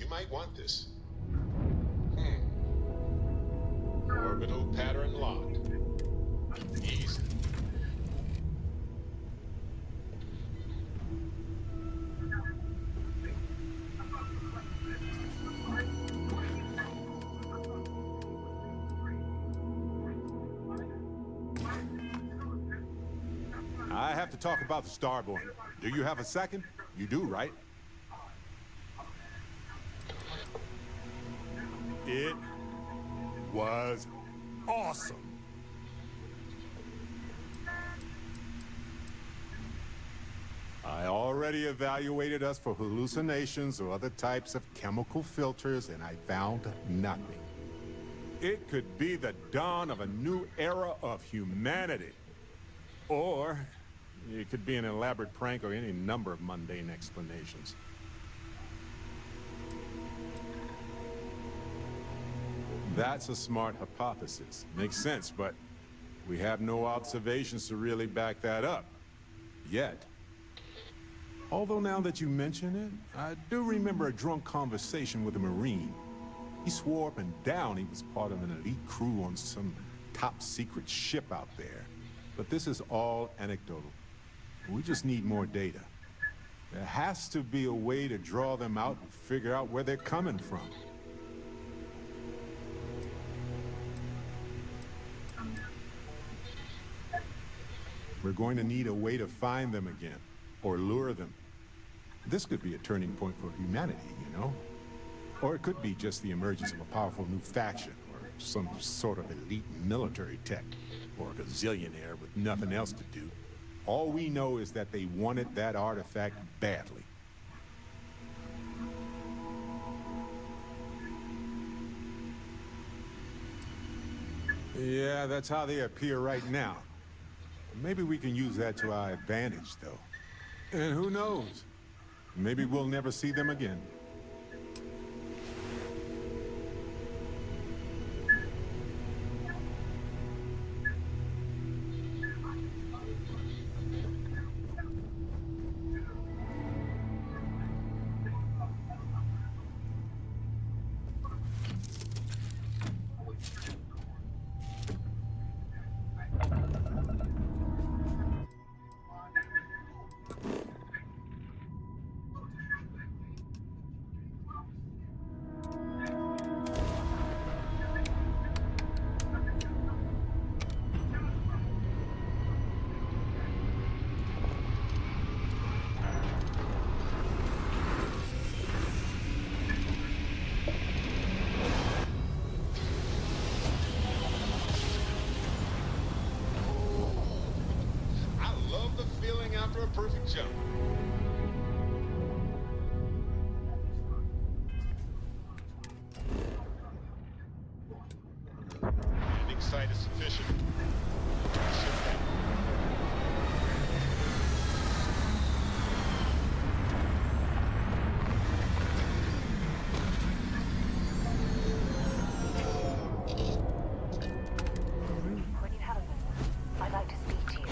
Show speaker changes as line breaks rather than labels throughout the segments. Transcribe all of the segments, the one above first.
might want this. Orbital pattern locked. Easy.
I have to talk about the Starborn. Do you have a second? You do, right? It was awesome. I already evaluated us for hallucinations or other types of chemical filters, and I found nothing. It could be the dawn of a new era of humanity. Or it could be an elaborate prank or any number of mundane explanations. That's a smart hypothesis. Makes sense, but we have no observations to really back that up. Yet. Although now that you mention it, I do remember a drunk conversation with a Marine. He swore up and down he was part of an elite crew on some top-secret ship out there. But this is all anecdotal. We just need more data. There has to be a way to draw them out and figure out where they're coming from. We're going to need a way to find them again, or lure them. This could be a turning point for humanity, you know? Or it could be just the emergence of a powerful new faction, or some sort of elite military tech, or a gazillionaire with nothing else to do. All we know is that they wanted that artifact badly. Yeah, that's how they appear right now. Maybe we can use that to our advantage, though. And who knows? Maybe we'll never see them again.
After a perfect jump. Landing site is sufficient.
When you have a minute, I'd like to speak to you.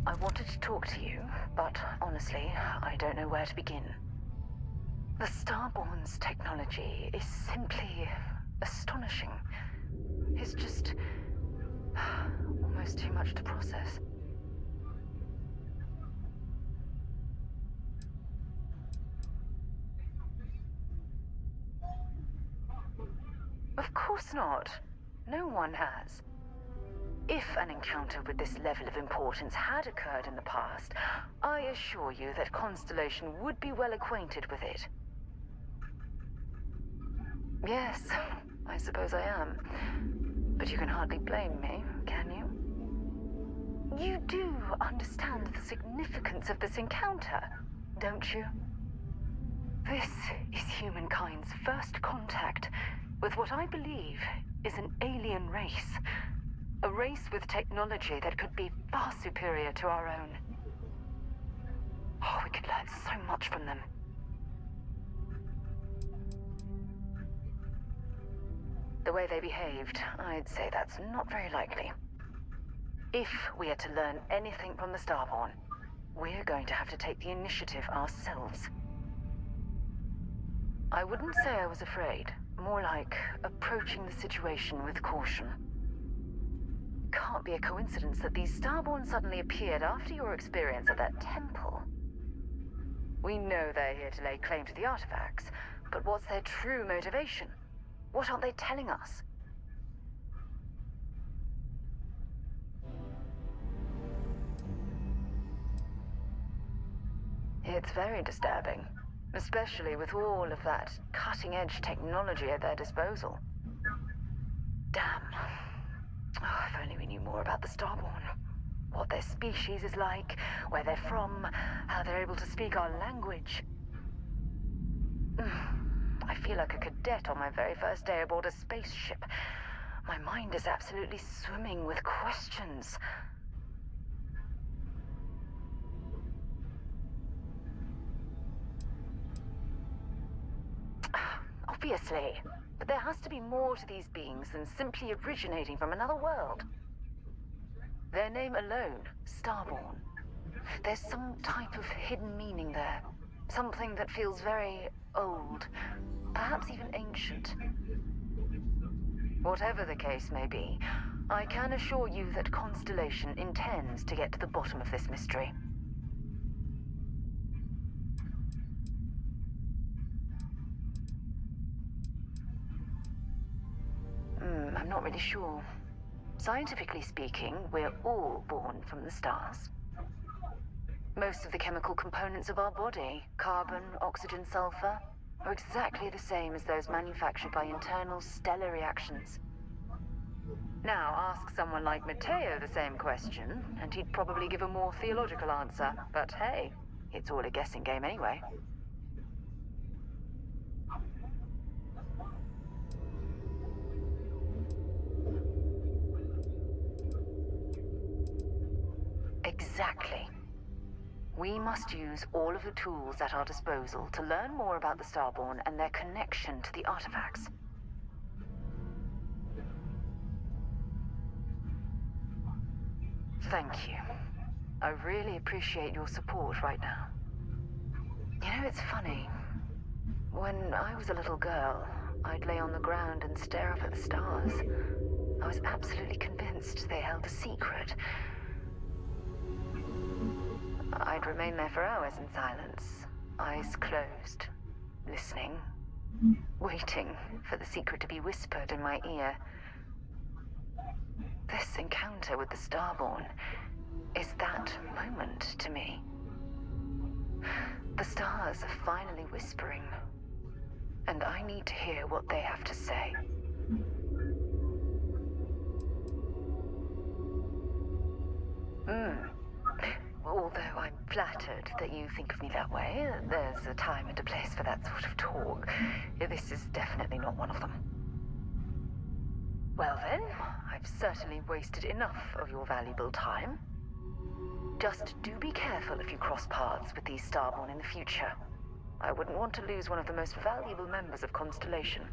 I wanted to talk to you, but honestly, I don't know where to begin. The Starborn's technology is simply astonishing. It's just almost too much to process. Of course not. No one has. If an encounter with this level of importance had occurred in the past, I assure you that Constellation would be well acquainted with it. Yes, I suppose I am. But you can hardly blame me, can you? You do understand the significance of this encounter, don't you? This is humankind's first contact with what I believe is an alien race. A race with technology that could be far superior to our own. Oh, we could learn so much from them. the way they behaved, I'd say that's not very likely. If we are to learn anything from the Starborn, we're going to have to take the initiative ourselves. I wouldn't say I was afraid, more like approaching the situation with caution. Can't be a coincidence that these Starborn suddenly appeared after your experience at that temple. We know they're here to lay claim to the artifacts, but what's their true motivation? What aren't they telling us? It's very disturbing, especially with all of that cutting-edge technology at their disposal. Damn. Oh, if only we knew more about the Starborn. What their species is like, where they're from, how they're able to speak our language. I feel like a cadet on my very first day aboard a spaceship. My mind is absolutely swimming with questions. Obviously. But there has to be more to these beings than simply originating from another world. Their name alone, Starborn. There's some type of hidden meaning there. Something that feels very old, perhaps even ancient. Whatever the case may be, I can assure you that Constellation intends to get to the bottom of this mystery. I'm not really sure. Scientifically speaking, we're all born from the stars. Most of the chemical components of our body, carbon, oxygen, sulfur, are exactly the same as those manufactured by internal stellar reactions. Now, ask someone like Matteo the same question, and he'd probably give a more theological answer. But hey, it's all a guessing game anyway. Exactly. We must use all of the tools at our disposal to learn more about the Starborn and their connection to the artifacts. Thank you. I really appreciate your support right now. You know, it's funny. When I was a little girl, I'd lay on the ground and stare up at the stars. I was absolutely convinced they held a secret. I'd remain there for hours in silence, eyes closed, listening, waiting for the secret to be whispered in my ear. This encounter with the Starborn is that moment to me. The stars are finally whispering, and I need to hear what they have to say. Although I'm flattered that you think of me that way, there's a time and a place for that sort of talk. This is definitely not one of them. Well then, I've certainly wasted enough of your valuable time. Just do be careful if you cross paths with these Starborn in the future. I wouldn't want to lose one of the most valuable members of Constellation.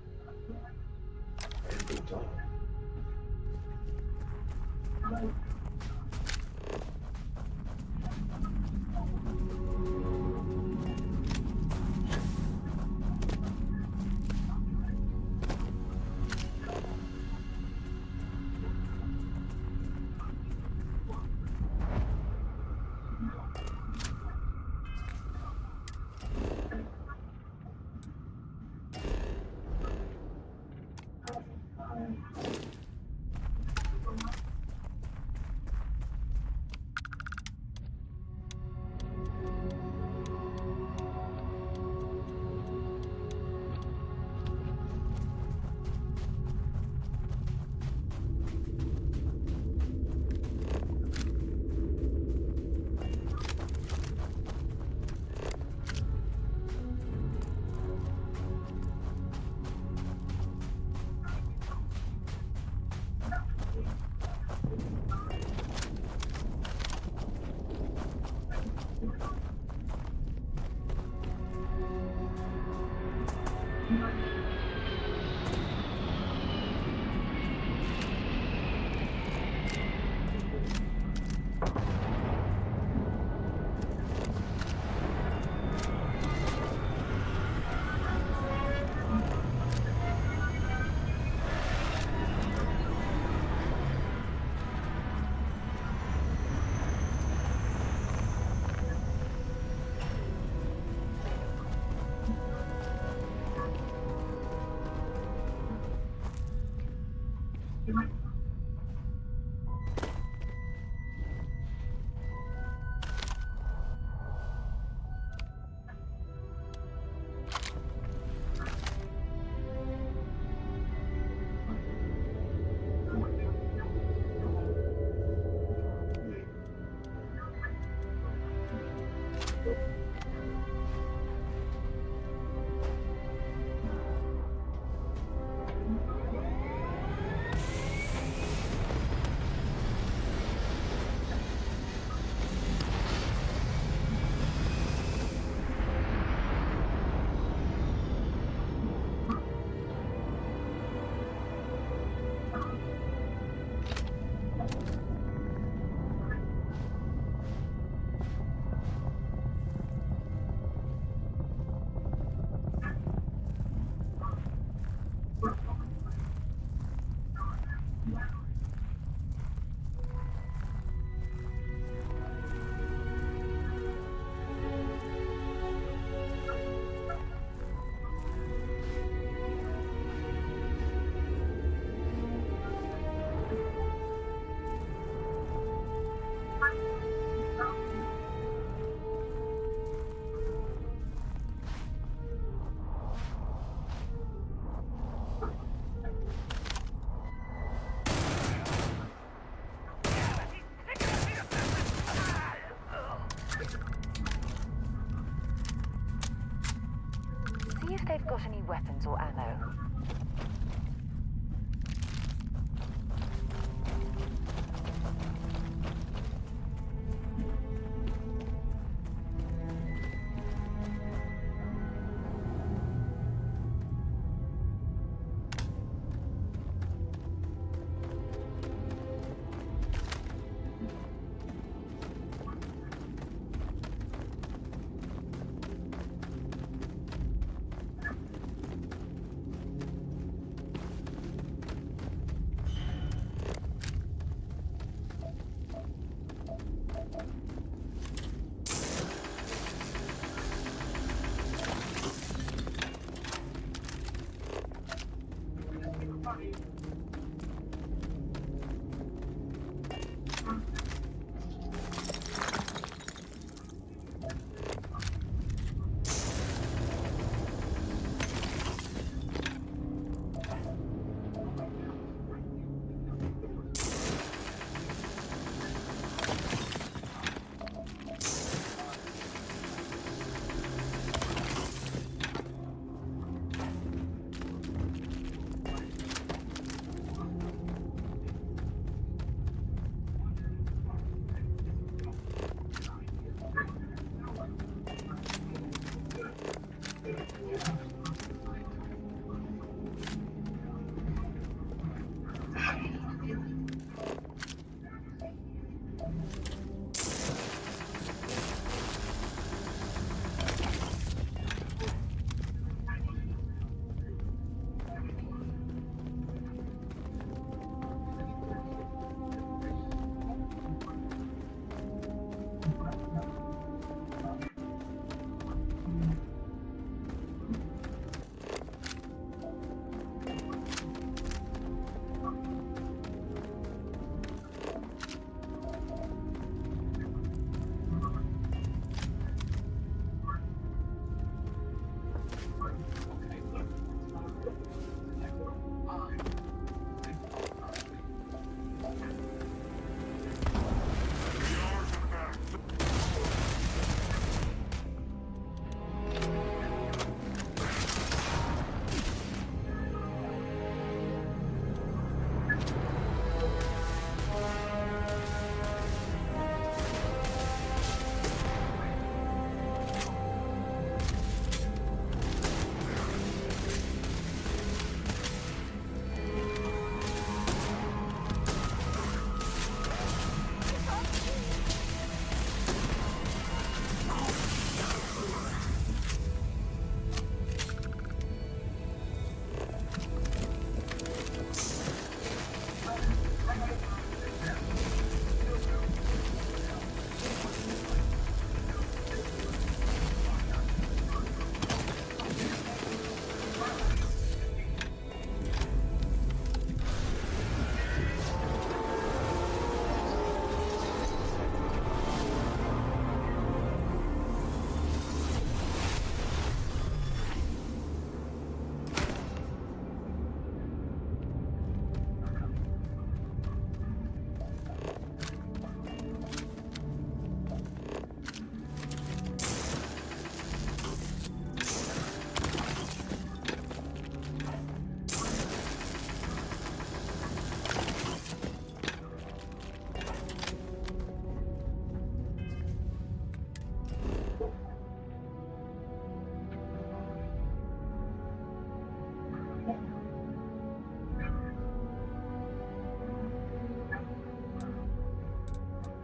they've got any weapons or ammo.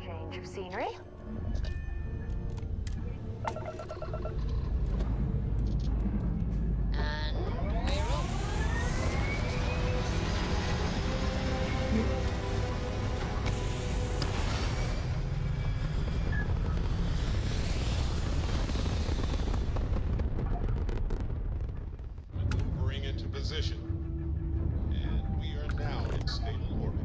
Change of scenery.
And we roll.
Maneuvering into position. And we are now in stable orbit.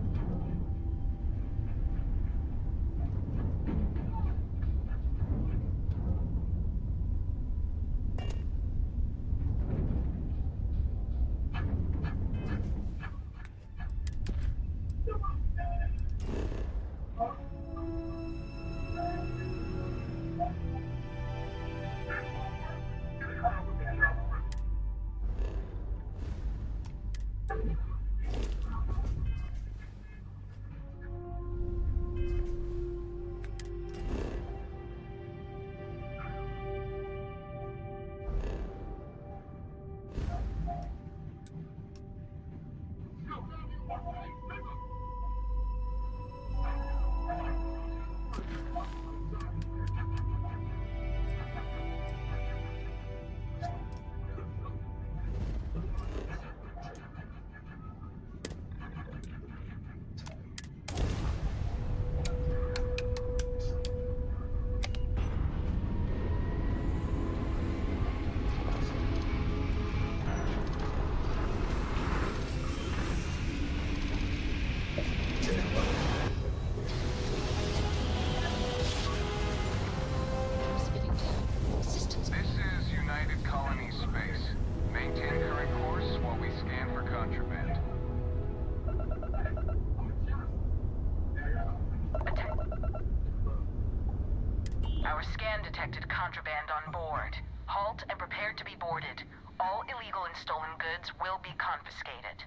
Your scan detected contraband on board. Halt and prepare to be boarded. All illegal and stolen goods will be confiscated.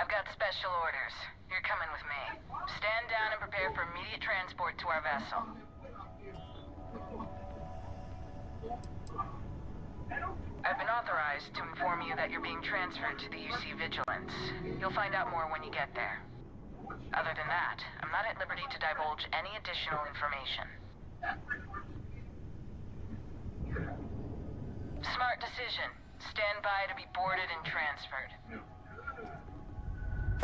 I've got special orders. You're coming with me. Stand down and prepare for immediate transport to our vessel. I've been authorized to inform you that you're being transferred to the UC Vigilance. You'll find out more when you get there. Other than that, I'm not at liberty to divulge any additional information. Smart decision. Stand by to be boarded and transferred.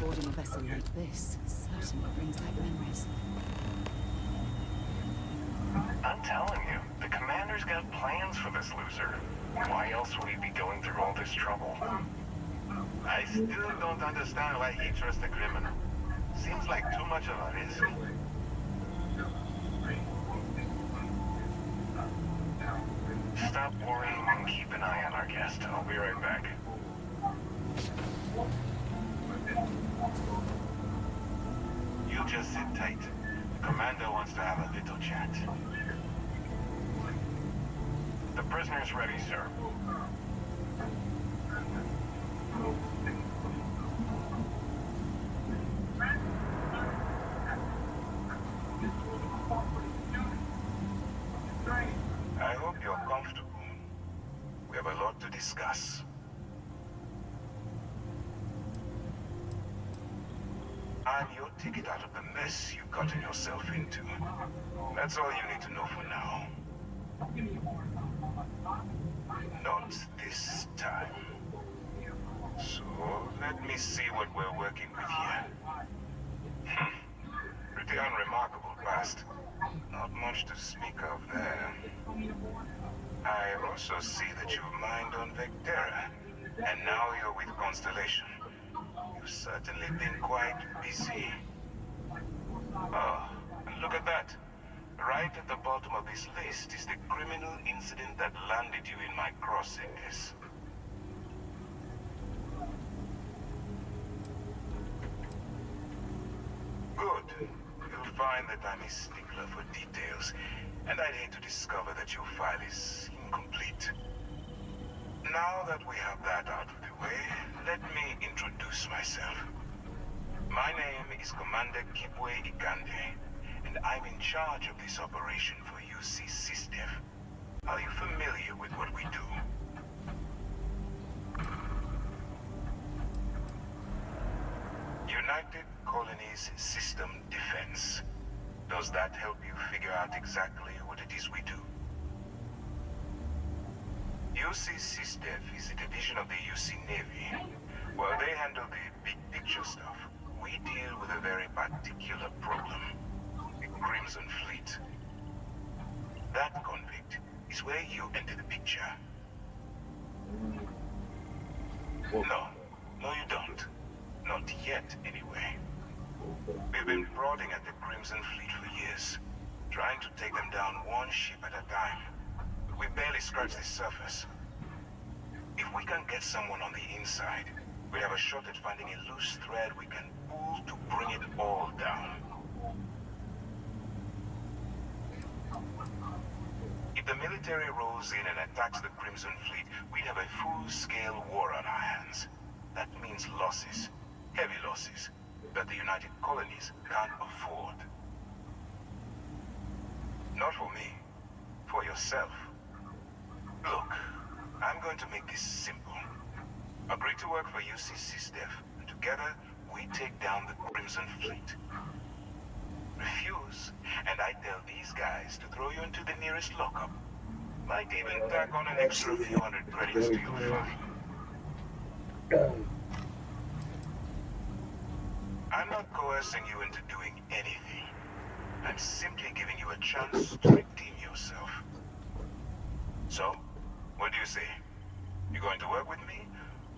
Boarding a vessel like this certainly brings back memories.
I'm telling you, the commander's got plans for this loser. Why else would he be going through all this trouble? I still don't understand why he trusts a criminal. Seems like too much of a risk. Stop worrying and keep an eye on our guest. I'll be right back. You just sit tight. The commander wants to have a little chat. The prisoner's ready, sir. I hope you're comfortable. We have a lot to discuss. I'm your ticket out of the mess you've gotten yourself into. That's all you need to know for now. Not this time. So, let me see what we're working with here. Pretty unremarkable past. Not much to speak of there. I also see that you've mined on Vectera, and now you're with Constellation. You've certainly been quite busy. Oh, and look at that. Right at the bottom of this list is the criminal incident that landed you in my crosshairs. Good. You'll find that I'm a stickler for details, and I'd hate to discover that your file is incomplete. Now that we have that out of the way, let me introduce myself. My name is Commander Kibwe Ikande, and I'm in charge of this operation for UC SysDef. Are you familiar with what we do? United Colonies System Defense. Does that help you figure out exactly what it is we do? UC SysDef is a division of the UC Navy. While they handle the big picture stuff, we deal with a very particular problem. The Crimson Fleet. That convict is where you enter the picture. No, you don't. Not yet, anyway. We've been prodding at the Crimson Fleet for years, trying to take them down one ship at a time. But we barely scratched the surface. If we can get someone on the inside, we have a shot at finding a loose thread we can pull to bring it all down. If the military rolls in and attacks the Crimson Fleet, we'd have a full-scale war on our hands. That means losses, heavy losses, that the United Colonies can't afford. Not for me, for yourself. Look, I'm going to make this simple. Agree to work for UC SysDef, and together we take down the Crimson Fleet. Refuse, and I tell these guys to throw you into the nearest lockup. Might even tack on an extra few hundred credits to your fine. I'm not coercing you into doing anything. I'm simply giving you a chance to redeem yourself. So, what do you say? You going to work with me,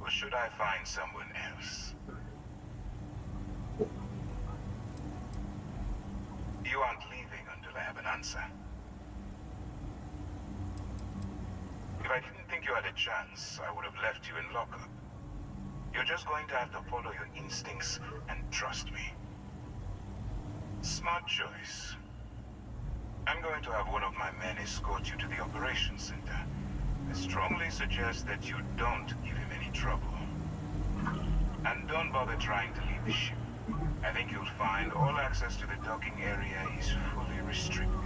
or should I find someone else? You aren't leaving until I have an answer. If I didn't think you had a chance, I would have left you in lockup. You're just going to have to follow your instincts and trust me. Smart choice. I'm going to have one of my men escort you to the operations center. I strongly suggest that you don't give him any trouble. And don't bother trying to leave the ship. I think you'll find all access to the docking area is fully restricted.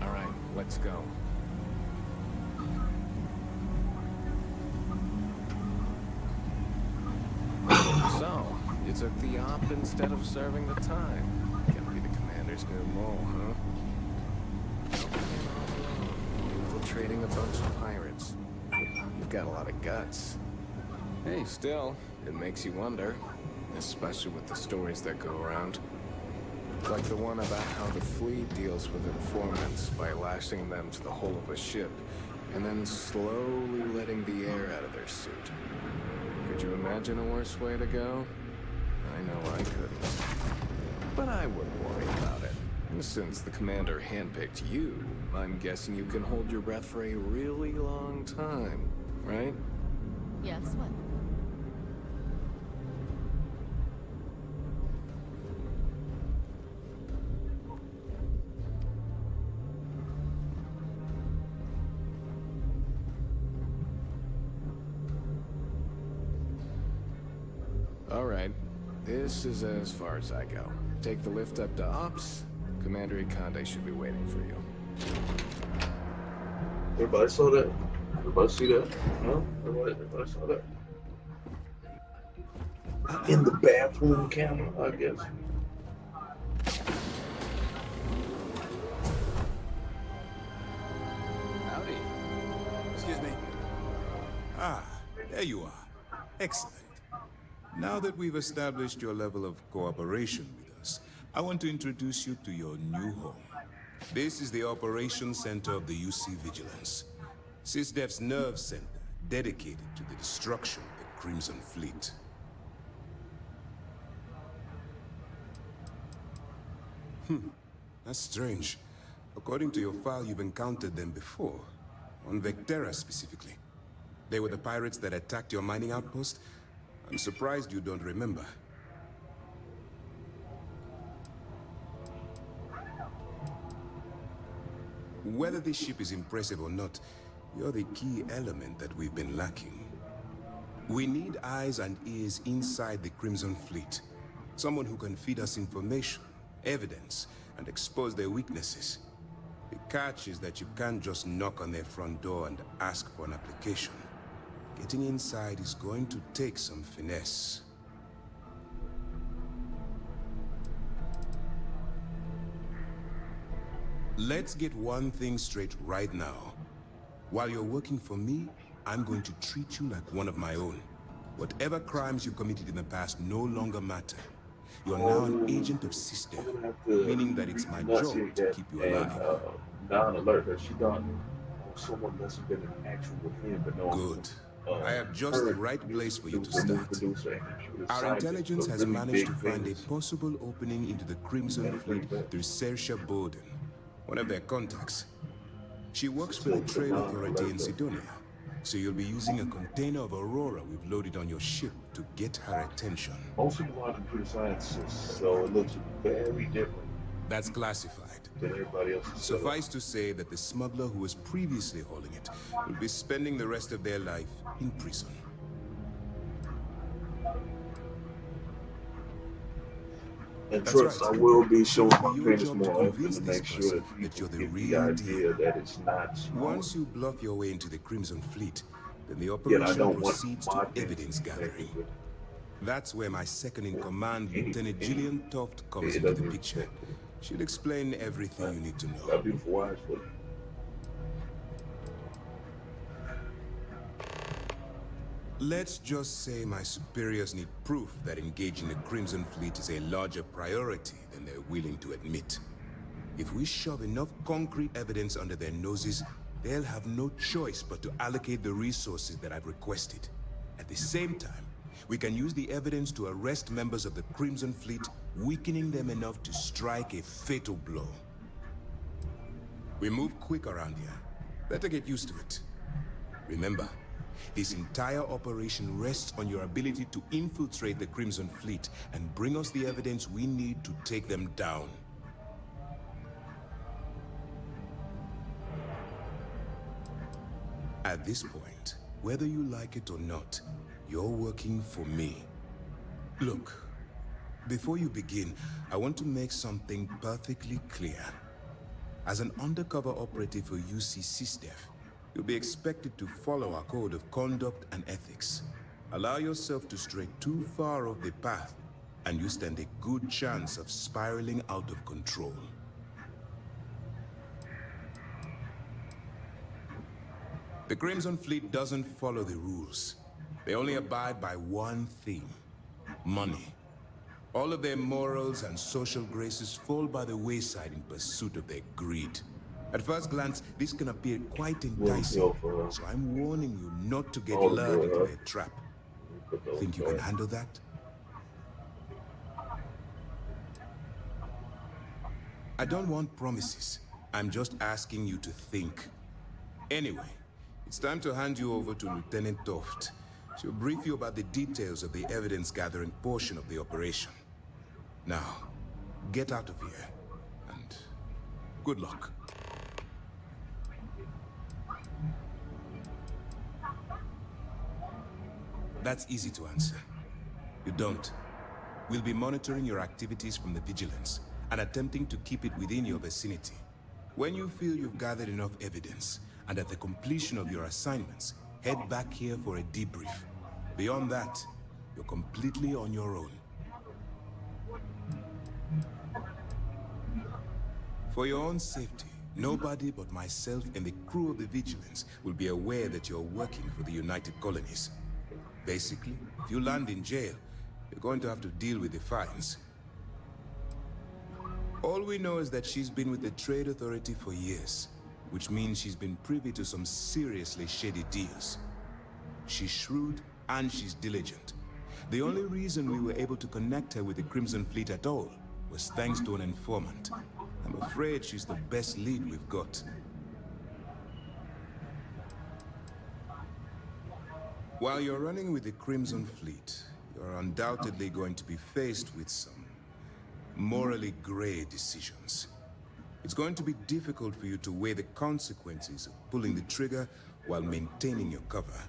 All right, let's go. So, you took the op instead of serving the time. Gonna be the commander's new mole, huh? Infiltrating a bunch of pirates. You've got a lot of guts. Hey, still, it makes you wonder. Especially with the stories that go around. Like the one about how the fleet deals with informants by lashing them to the hull of a ship, and then slowly letting the air out of their suit. Could you imagine a worse way to go? I know I couldn't. But I wouldn't worry about it. Since the commander handpicked you, I'm guessing you can hold your breath for a really long time, right?
Yes, what?
All right. This is as far as I go. Take the lift up to Ops. Commander Ikande should be waiting for you.
Everybody saw that? Everybody see that? Huh? Everybody saw that? In the bathroom camera, I guess.
Howdy.
Excuse me. Ah, there you are. Excellent. Now that we've established your level of cooperation with us, I want to introduce you to your new home. This is the Operations Center of the UC Vigilance. SysDef's nerve center, dedicated to the destruction of the Crimson Fleet. That's strange. According to your file, you've encountered them before. On Vectera specifically. They were the pirates that attacked your mining outpost? I'm surprised you don't remember. Whether this ship is impressive or not, you're the key element that we've been lacking. We need eyes and ears inside the Crimson Fleet. Someone who can feed us information, evidence, and expose their weaknesses. The catch is that you can't just knock on their front door and ask for an application. Getting inside is going to take some finesse. Let's get one thing straight right now. While you're working for me, I'm going to treat you like one of my own. Whatever crimes you committed in the past no longer matter. You're now an agent of SysDef, meaning that it's my job to keep you alive.
Non-alert that she done someone that's been in action with him, but no.
Good. I have just the right place for you to start. Our intelligence has managed to find a possible opening into the Crimson Fleet through Saoirse Bowden, one of their contacts. She works for the Trade Authority in Sidonia, so you'll be using a container of Aurora we've loaded on your ship to get her attention.
Most people are computer scientists, so it looks very different.
That's classified.
Than everybody else's.
Suffice to say that the smuggler who was previously hauling it will be spending the rest of their life in prison.
And
That's
trust,
right.
I will be showing
It'll
my
be your
finish
job to
more often
convince
to
this
make sure
person
that
that you're the
get the
real
idea
deal.
that it's not small.
Once you bluff your way into the Crimson Fleet, then the
Yet I
operation
don't want
proceeds
my
to evidence gathering.
with
That's where my second-in-command, Lieutenant Gillian Toft, comes
it
into the
doesn't
picture. She'll explain everything you need to
got
know.
beautiful wives, but
Let's just say my superiors need proof that engaging the Crimson Fleet is a larger priority than they're willing to admit. If we shove enough concrete evidence under their noses, they'll have no choice but to allocate the resources that I've requested. At the same time, we can use the evidence to arrest members of the Crimson Fleet, weakening them enough to strike a fatal blow. We move quick around here. Better get used to it. Remember, This entire operation rests on your ability to infiltrate the Crimson Fleet and bring us the evidence we need to take them down. At this point, whether you like it or not, you're working for me. Look, before you begin, I want to make something perfectly clear. As an undercover operative for UC SysDef, you'll be expected to follow our code of conduct and ethics. Allow yourself to stray too far off the path, and you stand a good chance of spiraling out of control. The Crimson Fleet doesn't follow the rules. They only abide by one thing: money. All of their morals and social graces fall by the wayside in pursuit of their greed. At first glance, this can appear quite enticing, so I'm warning you not to get lured into their trap. Think you can handle that? I don't want promises. I'm just asking you to think. Anyway, it's time to hand you over to Lieutenant Toft. She'll brief you about the details of the evidence-gathering portion of the operation. Now, get out of here, and good luck. That's easy to answer. You don't. We'll be monitoring your activities from the Vigilance and attempting to keep it within your vicinity. When you feel you've gathered enough evidence, and at the completion of your assignments, head back here for a debrief. Beyond that, you're completely on your own. For your own safety, nobody but myself and the crew of the Vigilance will be aware that you're working for the United Colonies. Basically, if you land in jail, you're going to have to deal with the fines. All we know is that she's been with the Trade Authority for years, which means she's been privy to some seriously shady deals. She's shrewd and she's diligent. The only reason we were able to connect her with the Crimson Fleet at all was thanks to an informant. I'm afraid she's the best lead we've got. While you're running with the Crimson Fleet, you're undoubtedly going to be faced with some morally gray decisions. It's going to be difficult for you to weigh the consequences of pulling the trigger while maintaining your cover.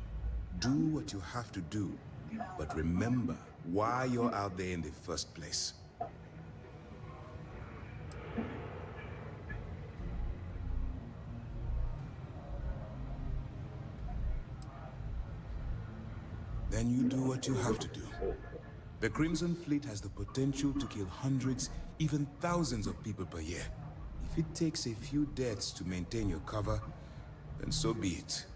Do what you have to do, but remember why you're out there in the first place. Then you do what you have to do. The Crimson Fleet has the potential to kill hundreds, even thousands of people per year. If it takes a few deaths to maintain your cover, then so be it.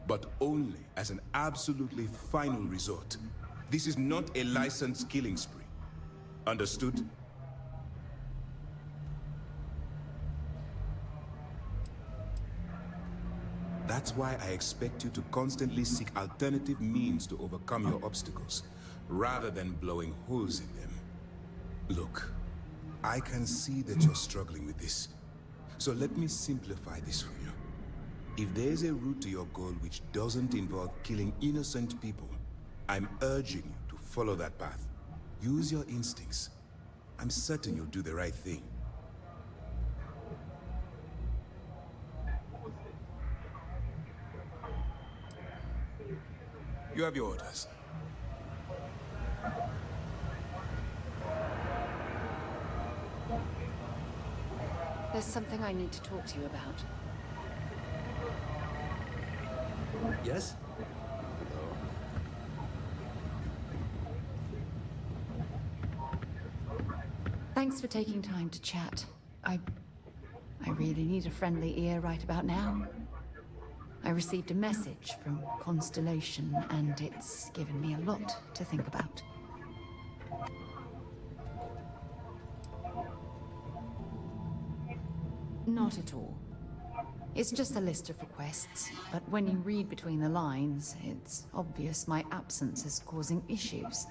But only as an absolutely final resort. This is not a licensed killing spree. Understood? That's why I expect you to constantly seek alternative means to overcome your obstacles, rather than blowing holes in them. Look, I can see that you're struggling with this. So let me simplify this for you. If there's a route to your goal which doesn't involve killing innocent people, I'm urging you to follow that path. Use your instincts. I'm certain you'll do the right thing. You have your orders.
There's something I need to talk to you about.
Yes?
Thanks for taking time to chat. I really need a friendly ear right about now. I received a message from Constellation, and it's given me a lot to think about. Not at all. It's just a list of requests, but when you read between the lines, it's obvious my absence is causing issues.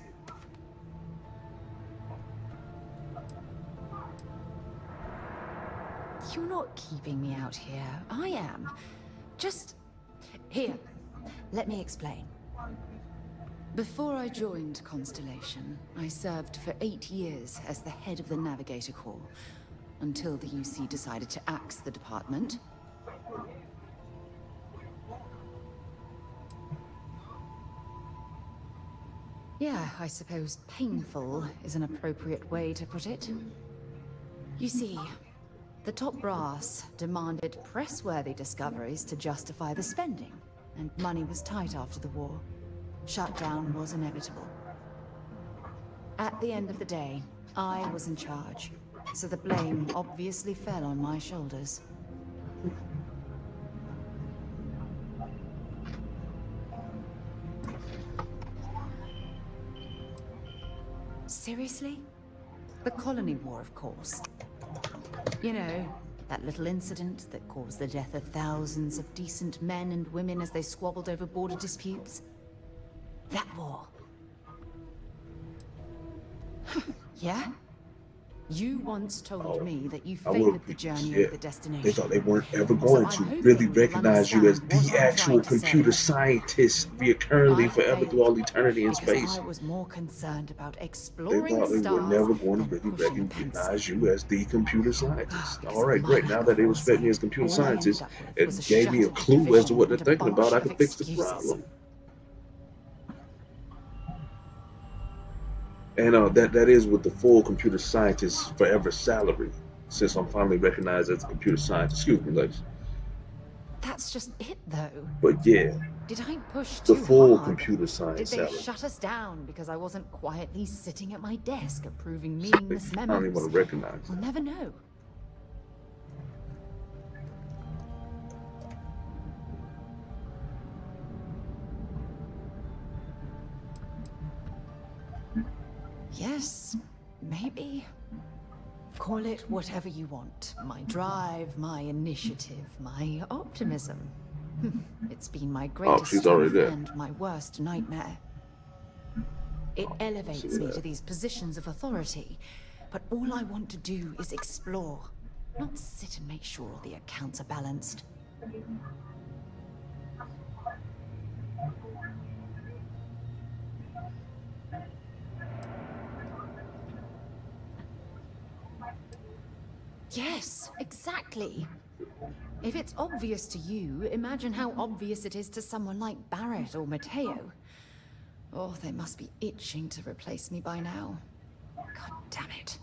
You're not keeping me out here. I am. Just... here. Let me explain. Before I joined Constellation, I served for 8 years as the head of the Navigator Corps, until the UC decided to axe the department. Yeah, I suppose painful is an appropriate way to put it. You see, the top brass demanded press-worthy discoveries to justify the spending, and money was tight after the war. Shutdown was inevitable. At the end of the day, I was in charge, so the blame obviously fell on my shoulders. Seriously? The Colony War, of course. You know, that little incident that caused the death of thousands of decent men and women as they squabbled over border disputes? That war. Yeah? You once told me that you favored the journey over the destination.
They thought they weren't ever going to really recognize you as the actual computer scientist reoccurringly forever through all eternity in space.
I was more concerned about
They
exploring
thought they were never going to really recognize you as the computer scientist. All right, great. Now that they respect me as computer scientist, it gave me a clue as to what they're thinking about. I could fix the problem. And that is with the full computer scientist forever salary, since I'm finally recognized as a computer scientist. Excuse me, ladies.
That's just it, though.
But yeah,
Did I push
the
too
full
hard?
computer science
Did they
salary.
shut us down because I wasn't quietly sitting at my desk approving
They
meaningless
I don't even
memos?
want to recognize
We'll
it.
never know. Yes, maybe. Call it whatever you want. My drive, my initiative, my optimism. It's been my greatest
she's already
strength
there.
and my worst nightmare. It elevates me to these positions of authority, but all I want to do is explore, not sit and make sure all the accounts are balanced. Yes, exactly. If it's obvious to you, imagine how obvious it is to someone like Barrett or Mateo. Oh, they must be itching to replace me by now. God damn it.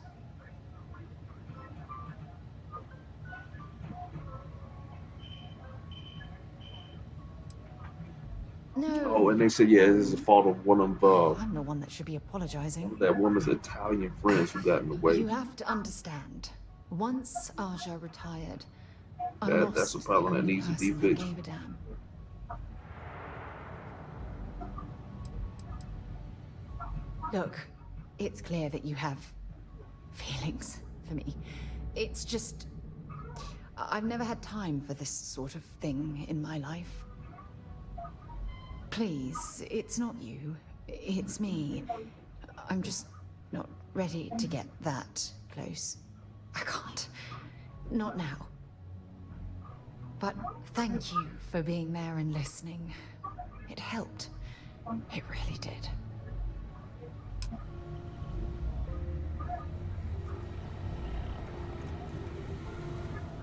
No.
Oh, and they said, yeah, this is the fault of one of
I'm the one that should be apologizing.
that woman's Italian friends who got in the way.
You have to understand. Once Aja retired, I
That's a
lost
problem
the
that
only
needs to be
person that
fixed.
gave a damn. Look, it's clear that you have feelings for me. It's just, I've never had time for this sort of thing in my life. Please, it's not you. It's me. I'm just not ready to get that close. I can't. Not now. But thank you for being there and listening. It helped. It really did.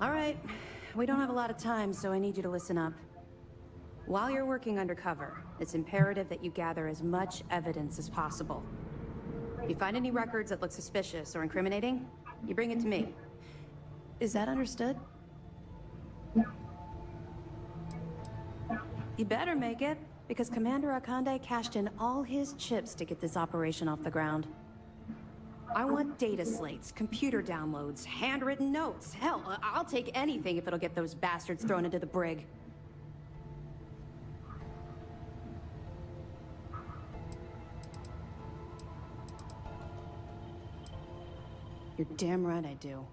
All right. We don't have a lot of time, so I need you to listen up. While you're working undercover, it's imperative that you gather as much evidence as possible. If you find any records that look suspicious or incriminating, you bring it to me. Is that understood? You better make it, because Commander Akande cashed in all his chips to get this operation off the ground. I want data slates, computer downloads, handwritten notes. Hell, I'll take anything if it'll get those bastards thrown into the brig. You're damn right I do.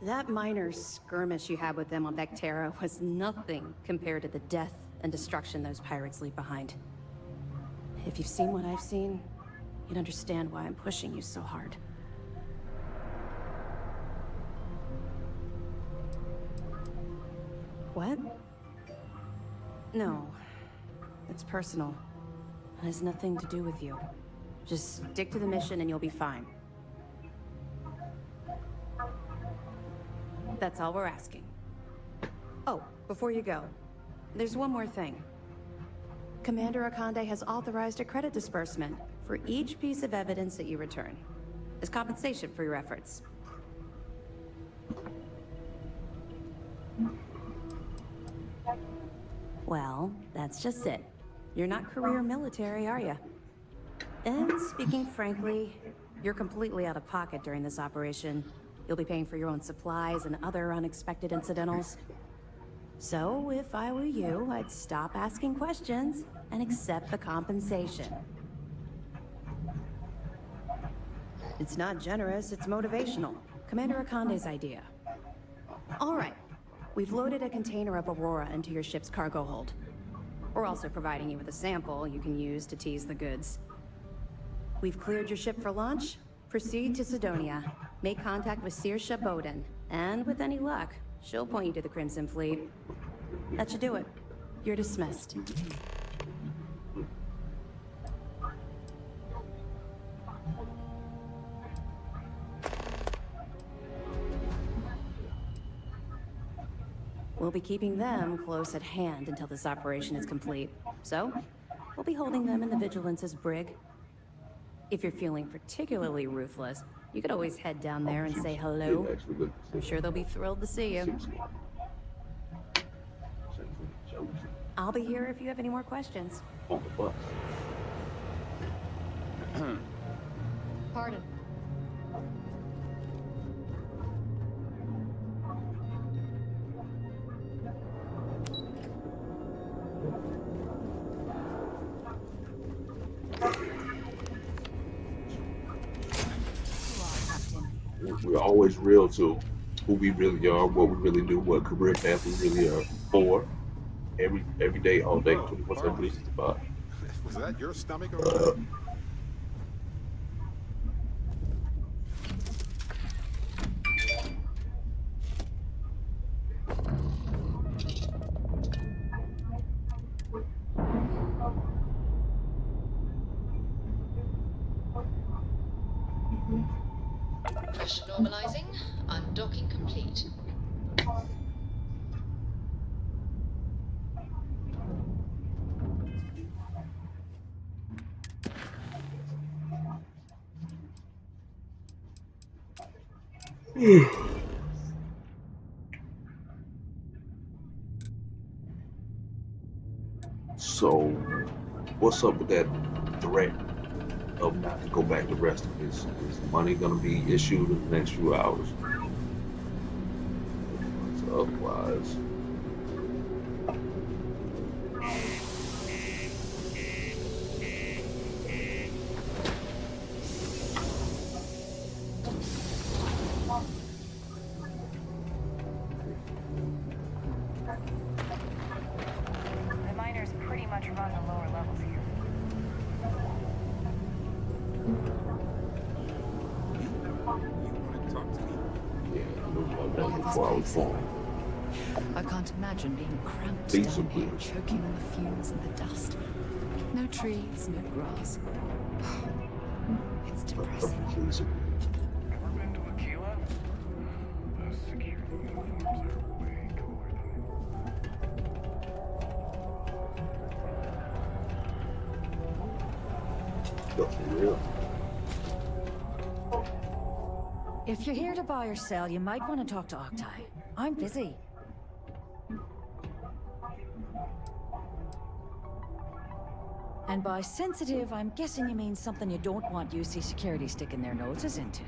That minor skirmish you had with them on Vectera was nothing compared to the death and destruction those pirates leave behind. If you've seen what I've seen, you'd understand why I'm pushing you so hard. What? No. It's personal. It has nothing to do with you. Just stick to the mission and you'll be fine. That's all we're asking. Oh, before you go, there's one more thing. Commander Akande has authorized a credit disbursement for each piece of evidence that you return, as compensation for your efforts. Well, that's just it. You're not career military, are you? And speaking frankly, you're completely out of pocket during this operation. You'll be paying for your own supplies and other unexpected incidentals. So, if I were you, I'd stop asking questions and accept the compensation. It's not generous, it's motivational. Commander Akande's idea. All right. We've loaded a container of Aurora into your ship's cargo hold. We're also providing you with a sample you can use to tease the goods. We've cleared your ship for launch. Proceed to Sidonia. Make contact with Saoirse Bowden. And with any luck, she'll point you to the Crimson Fleet. That should do it. You're dismissed. We'll be keeping them close at hand until this operation is complete. So, we'll be holding them in the Vigilance's brig. If you're feeling particularly ruthless, you could always head down there and say hello. I'm sure they'll be thrilled to see you. I'll be here if you have any more questions.
On the bus.
Pardon.
We're always real to who we really are, what we really do, what career path we really are for. Every day, all day, 24/7, 365.
Was that your stomach over there?
Pressure normalizing. Undocking complete.
So, what's up with that threat of not to go back to resting? Is money gonna be issued in the next few hours? Otherwise,
The miners pretty much run the lower levels here.
yeah, I knew about that before I was born.
I can't imagine being cramped down here, choking on the fumes and the dust. No trees, no grass. It's depressing.
Ever been to Aquila? The security uniforms are way cooler
That's real.
If you're here to buy or sell, you might want to talk to Octai. I'm busy. And by sensitive, I'm guessing you mean something you don't want UC Security sticking their noses into.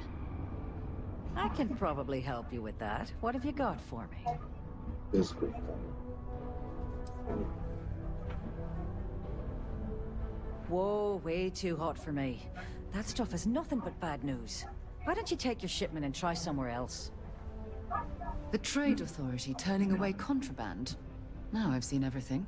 I can probably help you with that. What have you got for me?
Physical.
Whoa, way too hot for me. That stuff is nothing but bad news. Why don't you take your shipment and try somewhere else?
The Trade Authority turning away contraband. Now I've seen everything.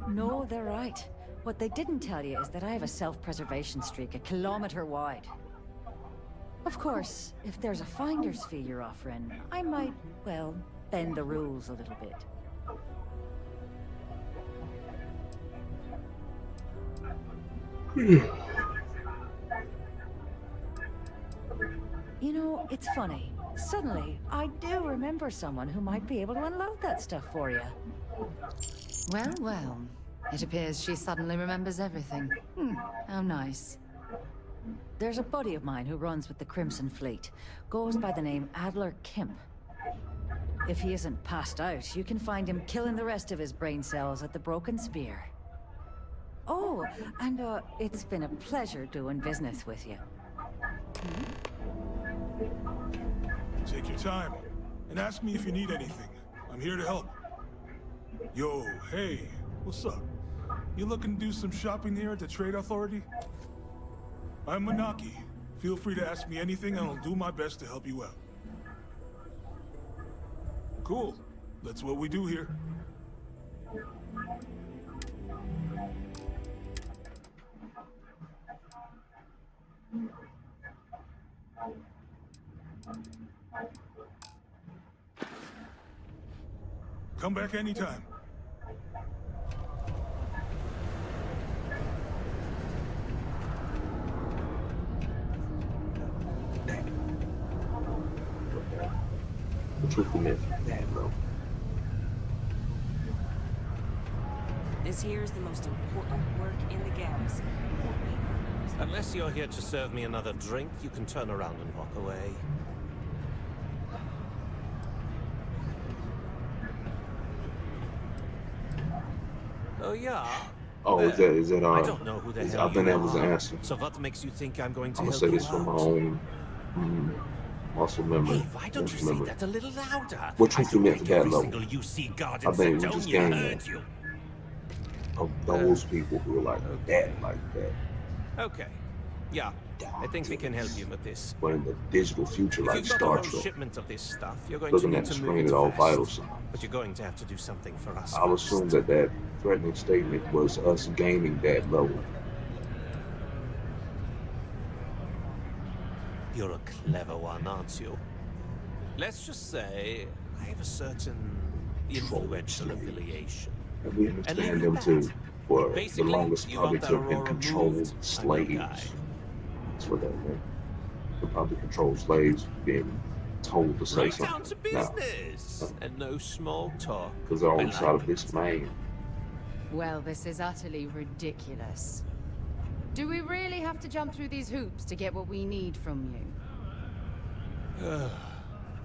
No, they're right. What they didn't tell you is that I have a self-preservation streak a kilometer wide. Of course, if there's a finder's fee you're offering, I might, well, bend the rules a little bit. You know, it's funny. Suddenly, I do remember someone who might be able to unload that stuff for you.
Well, well. It appears she suddenly remembers everything. How nice.
There's a buddy of mine who runs with the Crimson Fleet. Goes by the name Adler Kemp. If he isn't passed out, you can find him killing the rest of his brain cells at the Broken Spear. Oh, and it's been a pleasure doing business with you.
Take your time, and ask me if you need anything. I'm here to help. Yo, hey, what's up? You looking to do some shopping here at the Trade Authority? I'm Manaki. Feel free to ask me anything and I'll do my best to help you out. Cool. That's what we do here. Come back anytime.
The truth of myth, damn though.
This here is the most important work in the galaxy.
Unless you're here to serve me another drink, you can turn around and walk away. Oh yeah.
Oh, is that
I don't know who the hell
I think that was the
are.
answer.
So what makes you think I'm going to
I'm gonna
help
say this
you
from my
out?
own muscle memory.
Hey, why don't you
muscle
say
memory.
that a little louder?
What truth
I
do you
don't
mean to
think
that
every
level?
single UC guard
I
in
think we just
Sidonia
gained
heard
that.
you.
Of those people who are like that.
Okay. Yeah, I think we can help you with this.
But in the digital future,
If
like
you've got a
Star
whole
Trek,
shipment of this stuff, you're going
looking
to
at
need
the
to
screen
move
at
it
all
fast.
vital signs.
But you're going to have to do something for us
I'll
first.
assume that threatening statement was us gaining that level.
You're a clever one, aren't you? Let's just say I have a certain influential affiliation.
And we understand them too. For the
Basically,
longest
you
probably
want
to
that
have been
Aurora
controlled
moved, I'm your
slaves.
guy.
That's what that meant. They probably controlled slaves being told to say
Right down
something.
to business, and no small talk.
Because they're
I
always
like
out of
it.
this man.
Well, this is utterly ridiculous. Do we really have to jump through these hoops to get what we need from you?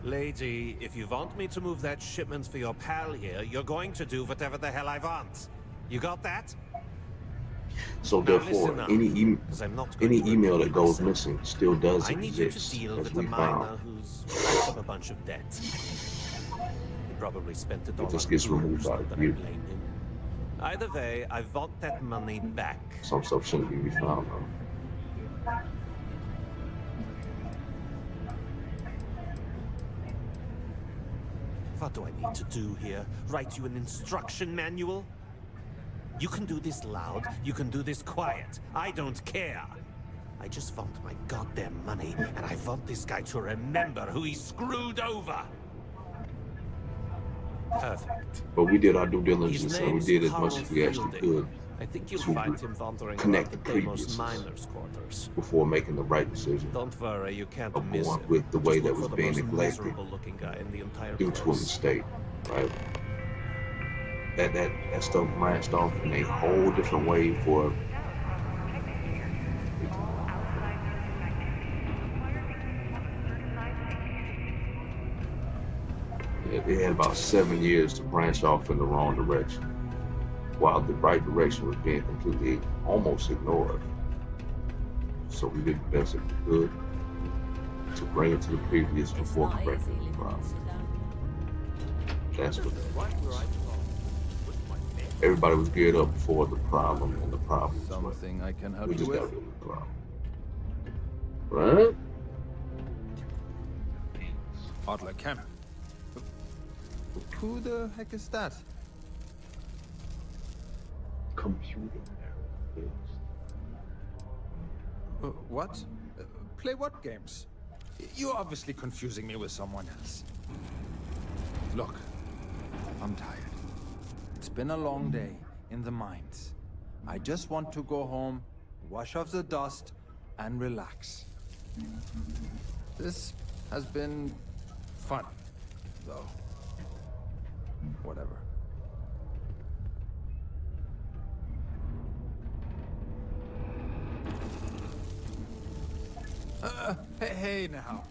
Lady, if you want me to move that shipment for your pal here, you're going to do whatever the hell I want. You got that?
So
Now
therefore,
listen up,
any
'cause I'm not going
any
to
email
repeat
that goes
myself.
missing still does
I need you to
exist,
deal
as
with the
we
miner
found.
who's racked up a bunch of debt. He probably spent it all
If this
on
gets
booze,
removed out
not
of
that I
view,
blame him. Either way, I want that money back.
some stuff shouldn't be found though.
What do I need to do here? Write you an instruction manual? You can do this loud, you can do this quiet. I don't care. I just want my goddamn money, and I want this guy to remember who he screwed over. Perfect.
But we did our due
His
diligence and we
name's
did as
Carl
much as we actually
Fielding.
could
I think you'll
to
find him wandering
connect
around
the
the Deimos
previous
miners' quarters.
before making the right decision
Don't worry, you can't
of
miss
going
him.
with the way
Just
that
look
was
for the
being
most
neglected
miserable-looking guy in the entire
due to a
place.
mistake, right? That stuff branched off in a whole different way for it had about 7 years to branch off in the wrong direction, while the right direction was being completely almost ignored. So we did the best that we could to bring it to the previous before correcting the problem. That's what everybody was geared up for the problem, and the problem was
Something I can help
we
you
just
with?
got to deal with the problem. Right?
Adler Kemp. Who the heck is that?
Computer.
What? Play what games? You're obviously confusing me with someone else. Look, I'm tired. It's been a long day in the mines. I just want to go home, wash off the dust, and relax. This has been fun, though. Whatever. Hey now.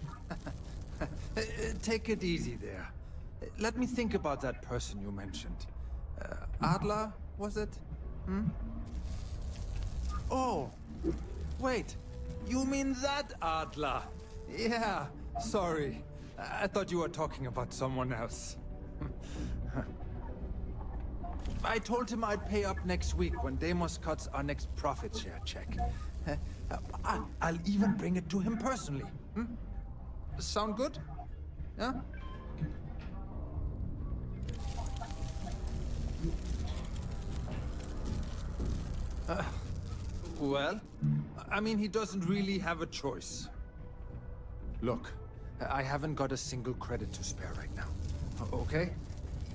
Take it easy there. Let me think about that person you mentioned. Adler, was it? Hmm? Oh, wait. You mean that Adler? Yeah, sorry. I thought you were talking about someone else. I told him I'd pay up next week when Deimos cuts our next profit share check. I'll even bring it to him personally. Hmm? Sound good? Yeah? Well, I mean, he doesn't really have a choice. Look, I haven't got a single credit to spare right now. Okay?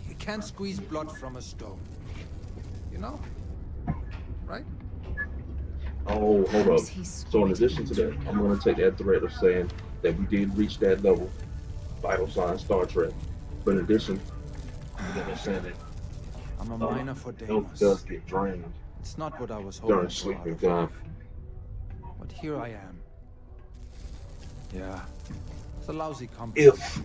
You can't squeeze blood from a stone. You know? Right?
Oh, hold up. So in addition to that, I'm going to take that thread of saying that we did reach that level, vital sign Star Trek. But in addition, I'm going to say that
I'm a miner for
health
Deimos.
does get drained
It's not what I was hoping
during
for
sleeping
out of
time.
life. But here I am. Yeah. It's a lousy company.
If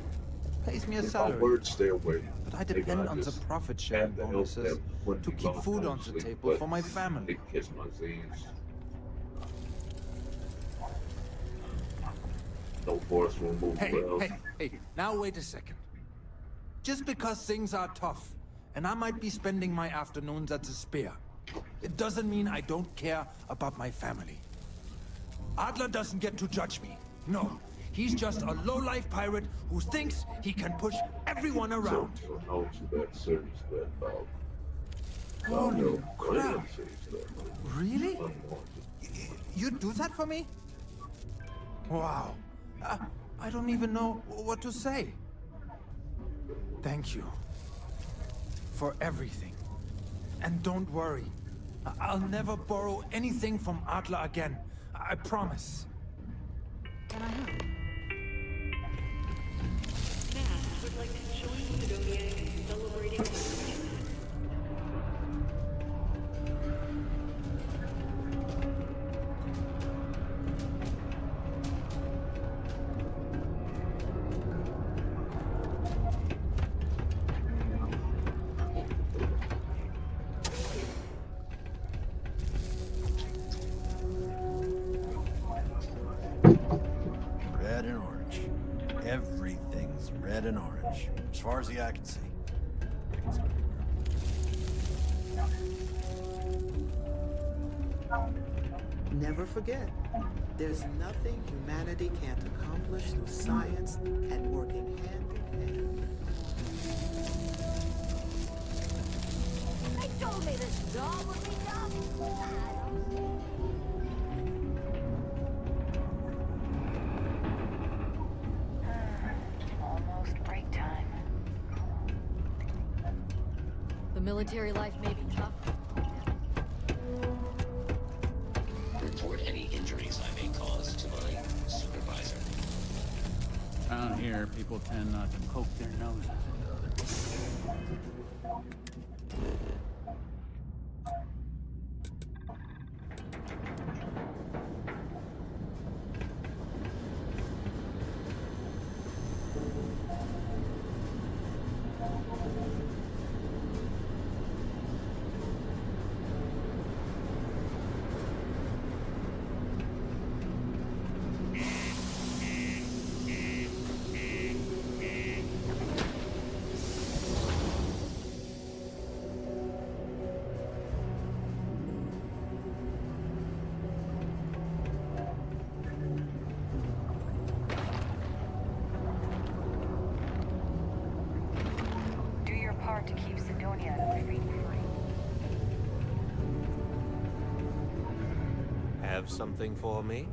Pays me a
our
salary.
words stay away,
But I
maybe
depend
I
on the
just
profit sharing
have the health
bonuses
that wouldn't
to
be
keep
long
food
time
on the
sleep,
table
but
for my family.
they catch my disease. No force will move wells.
Hey, now wait a second. Just because things are tough, and I might be spending my afternoons at the Spear, it doesn't mean I don't care about my family. Adler doesn't get to judge me. No, he's just a low-life pirate who thinks he can push everyone around.
So no to that series that
Holy crap.
Korean series that
Really? You do that for me? Wow. I don't even know what to say. Thank you. For everything. And don't worry. I'll never borrow anything from Adler again. I promise.
Can I help?
would like to join Sidonia in celebrating.
Red and orange. Everything's red and orange, as far as the eye can see.
Never forget, there's nothing humanity can't accomplish through science and working hand in hand.
They told me this job would be done.
Almost break time.
The military life may be tough.
Report any injuries I may cause to my supervisor.
Around here, people tend not to poke their noses into other people.
Do your part to keep Sidonia and the fleet free.
Have something for me?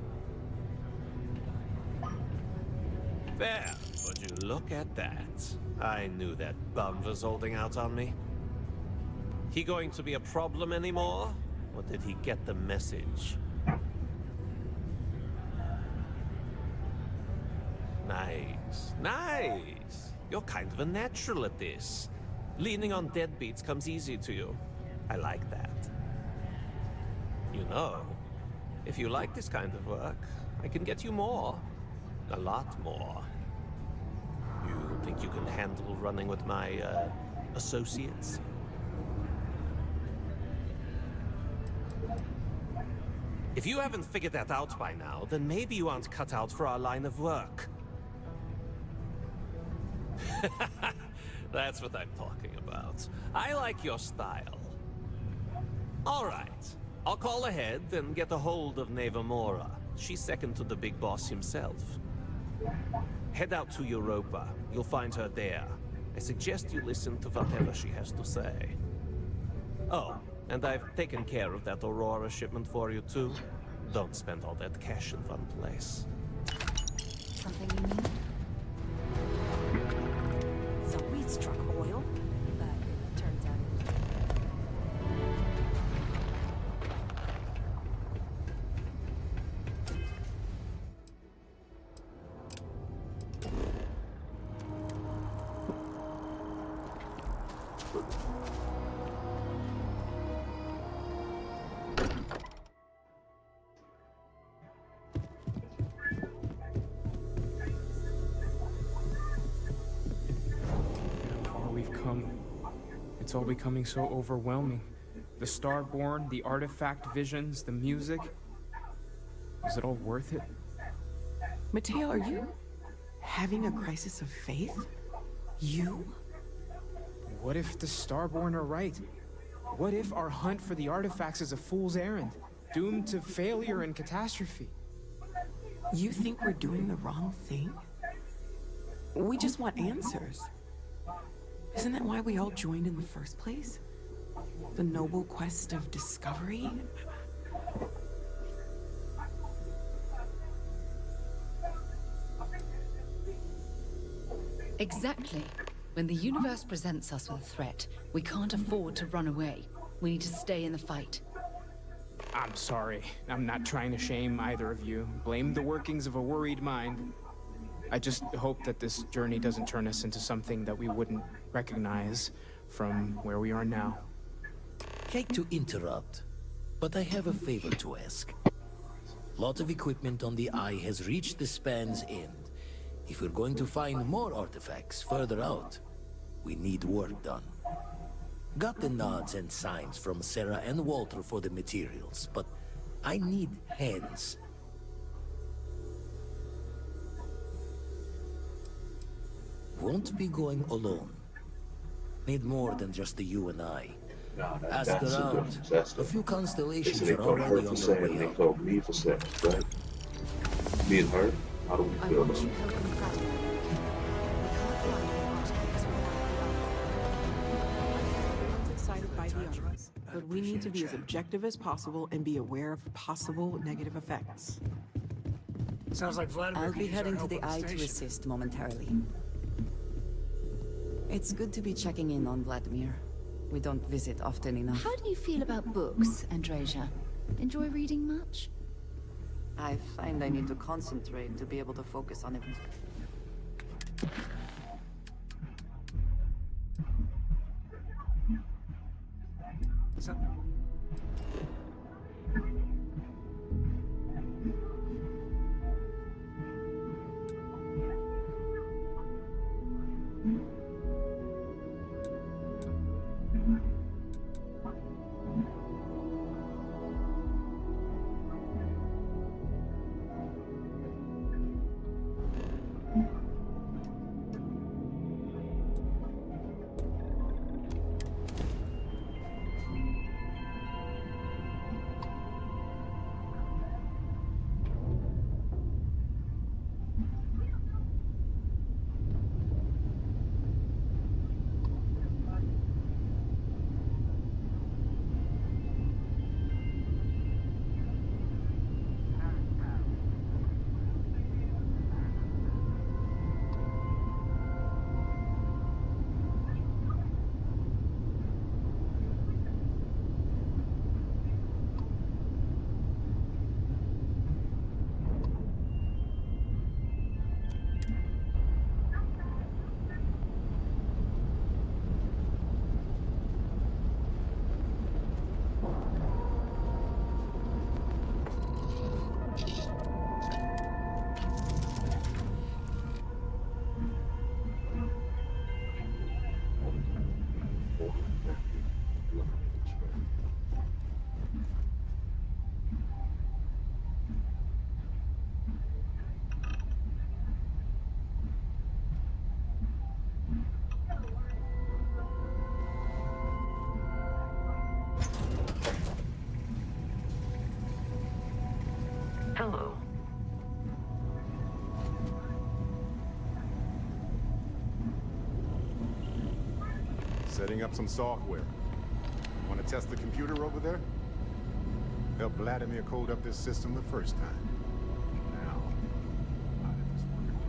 Fair. Would you look at that? I knew that bum was holding out on me. He going to be a problem anymore? Or did he get the message? Nice. Nice. You're kind of a natural at this. Leaning on deadbeats comes easy to you. I like that. You know, if you like this kind of work, I can get you more. A lot more. You think you can handle running with my, associates? If you haven't figured that out by now, then maybe you aren't cut out for our line of work. That's what I'm talking about. I like your style. All right. I'll call ahead and get a hold of Neva Mora. She's second to the big boss himself. Head out to Europa. You'll find her there. I suggest you listen to whatever she has to say. Oh, and I've taken care of that Aurora shipment for you too. Don't spend all that cash in one place.
Something you need?
So weed struck oil, but it turns out it was...
It's all becoming so overwhelming. The Starborn, the artifact visions, the music. Is it all worth it?
Mateo, are you having a crisis of faith? You?
What if the Starborn are right? What if our hunt for the artifacts is a fool's errand, doomed to failure and catastrophe?
You think we're doing the wrong thing? We just want answers. Isn't that why we all joined in the first place? The noble quest of discovery?
Exactly. When the universe presents us with a threat, we can't afford to run away. We need to stay in the fight.
I'm sorry. I'm not trying to shame either of you. Blame the workings of a worried mind. I just hope that this journey doesn't turn us into something that we wouldn't recognize from where we are now.
Hate to interrupt, but I have a favor to ask. Lot of equipment on the Eye has reached the span's end. If we're going to find more artifacts further out, we need work done. Got the nods and signs from Sarah and Walter for the materials, but I need hands. Won't be going alone. Need more than just the you and I. Ask around. A few constellations
They
are
called her
already
for
on
Sam,
their
and
way
they
up.
called me for Sam, right? Me and her? How do we
I
feel
want
about
you
it?
helping Fatima.
Everyone's excited by the odds, but we need to be as objective as possible and be aware of possible negative effects.
Sounds like Vladimir
I'll
could
be
use our
heading to
help
the
on
Eye to
station.
assist momentarily. It's good to be checking in on Vladimir. We don't visit often enough.
How do you feel about books, Andreja? Enjoy reading much?
I find I need to concentrate to be able to focus on it.
Setting up some software. Want to test the computer over there? Help Vladimir code up this system the first time. Now, how did this work?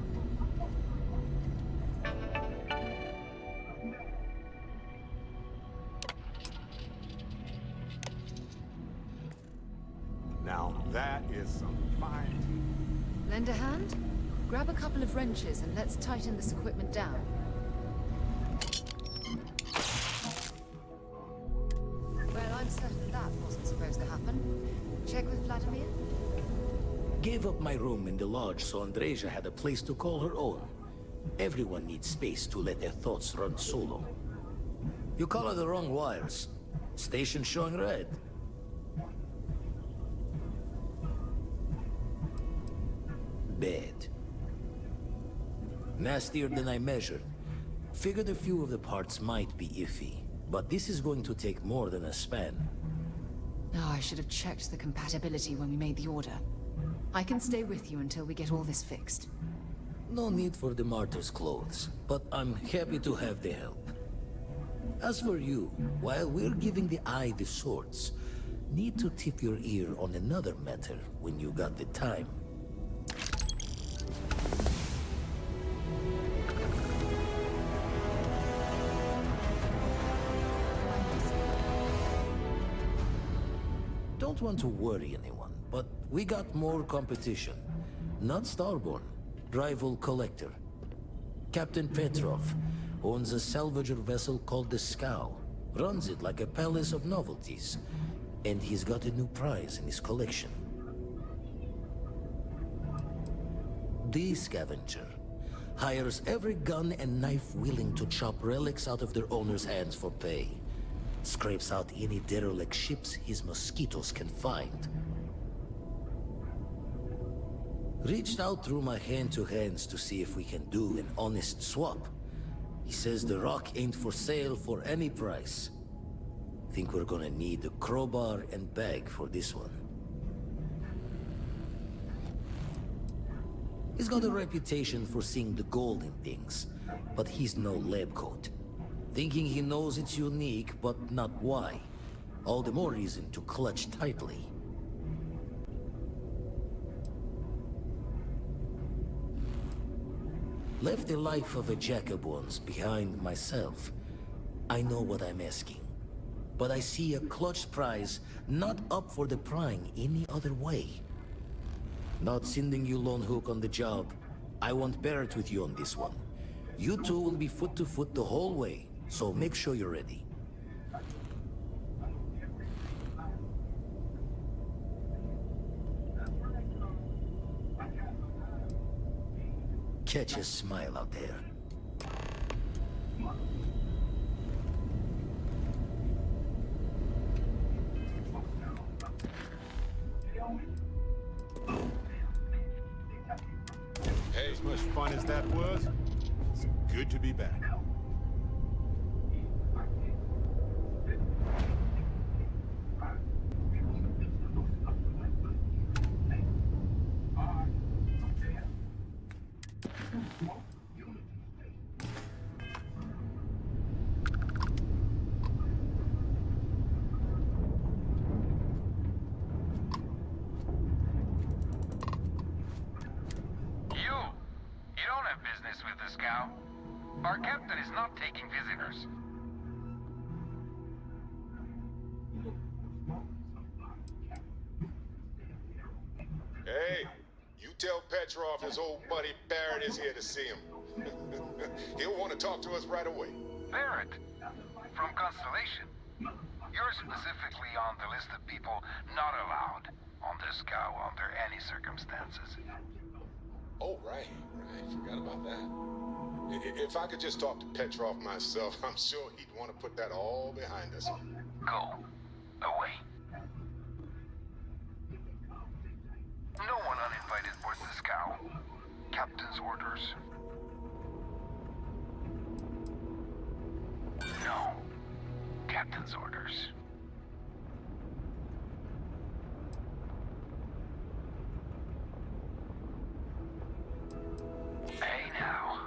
Now that is some fine.
Lend a hand? Grab a couple of wrenches and let's tighten this equipment down. Well, I'm certain that wasn't supposed to happen. Check with Vladimir?
Gave up my room in the lodge so Andreja had a place to call her own. Everyone needs space to let their thoughts run solo. You color the wrong wires. Station showing red. Bad. Nastier than I measured. Figured a few of the parts might be iffy, but this is going to take more than a span.
Oh, I should have checked the compatibility when we made the order. I can stay with you until we get all this fixed.
No need for the martyr's clothes, but I'm happy to have the help. As for you, while we're giving the Eye the swords, need to tip your ear on another matter when you got the time. Don't want to worry anyone, but we got more competition. Not Starborn, rival collector. Captain Petrov owns a salvager vessel called the Scow. Runs it like a palace of novelties. And he's got a new prize in his collection. The Scavenger hires every gun and knife willing to chop relics out of their owner's hands for pay. Scrapes out any derelict ships his mosquitoes can find. Reached out through my hand-to-hands to see if we can do an honest swap. He says the rock ain't for sale for any price. Think we're gonna need a crowbar and bag for this one. He's got a reputation for seeing the gold in things, but he's no lab coat. Thinking he knows it's unique, but not why. All the more reason to clutch tightly. Left the life of a jack-of-bones behind myself. I know what I'm asking. But I see a clutch prize not up for the prying any other way. Not sending you lone hook on the job. I won't bear it with you on this one. You two will be foot to foot the whole way. So make sure you're ready. Catch a smile out there.
Hey, as much fun as that was, it's good to be back.
Our captain is not taking visitors.
Hey, you tell Petrov his old buddy Barrett is here to see him. He'll want to talk to us right away.
Barrett, from Constellation. You're specifically on the list of people not allowed on the Scow under any circumstances.
Oh, right. Forgot about that. If I could just talk to Petrov myself, I'm sure he'd want to put that all behind us.
Go. Away. No one uninvited boards the Scow. Captain's orders. No. Captain's orders. Hey now.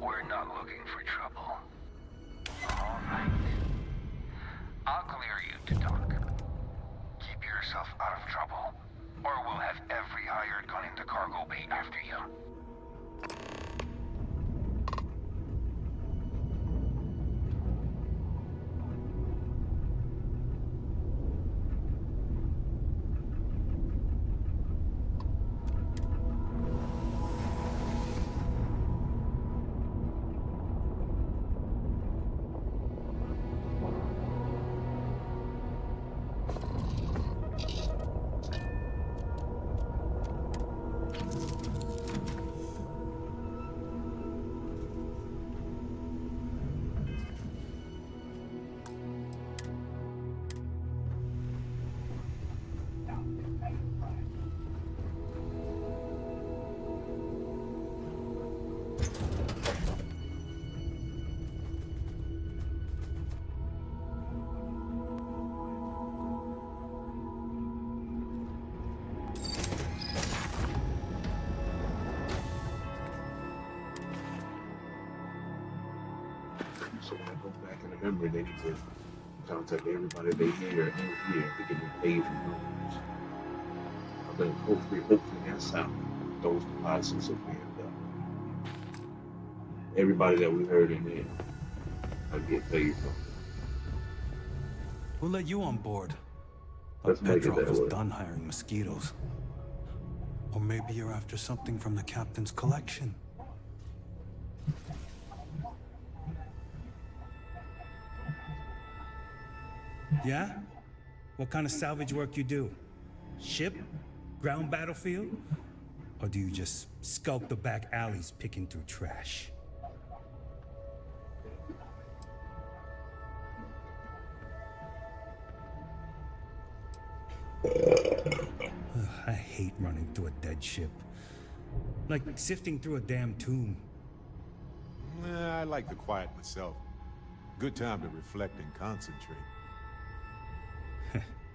We're not looking for trouble. Oh
So when I go back in the memory, they need to contact everybody they hear and hear to get them paid from those. But then hopefully that's how those deposits are being done. Everybody that we heard in there, I get paid from.
Who let you on board?
Let's make it
Petrov
that
was
way.
done hiring mosquitoes. Or maybe you're after something from the captain's collection. Yeah? What kind of salvage work you do? Ship? Ground battlefield? Or do you just skulk the back alleys picking through trash? Ugh, I hate running through a dead ship. Like sifting through a damn tomb.
I like the quiet myself. Good time to reflect and concentrate.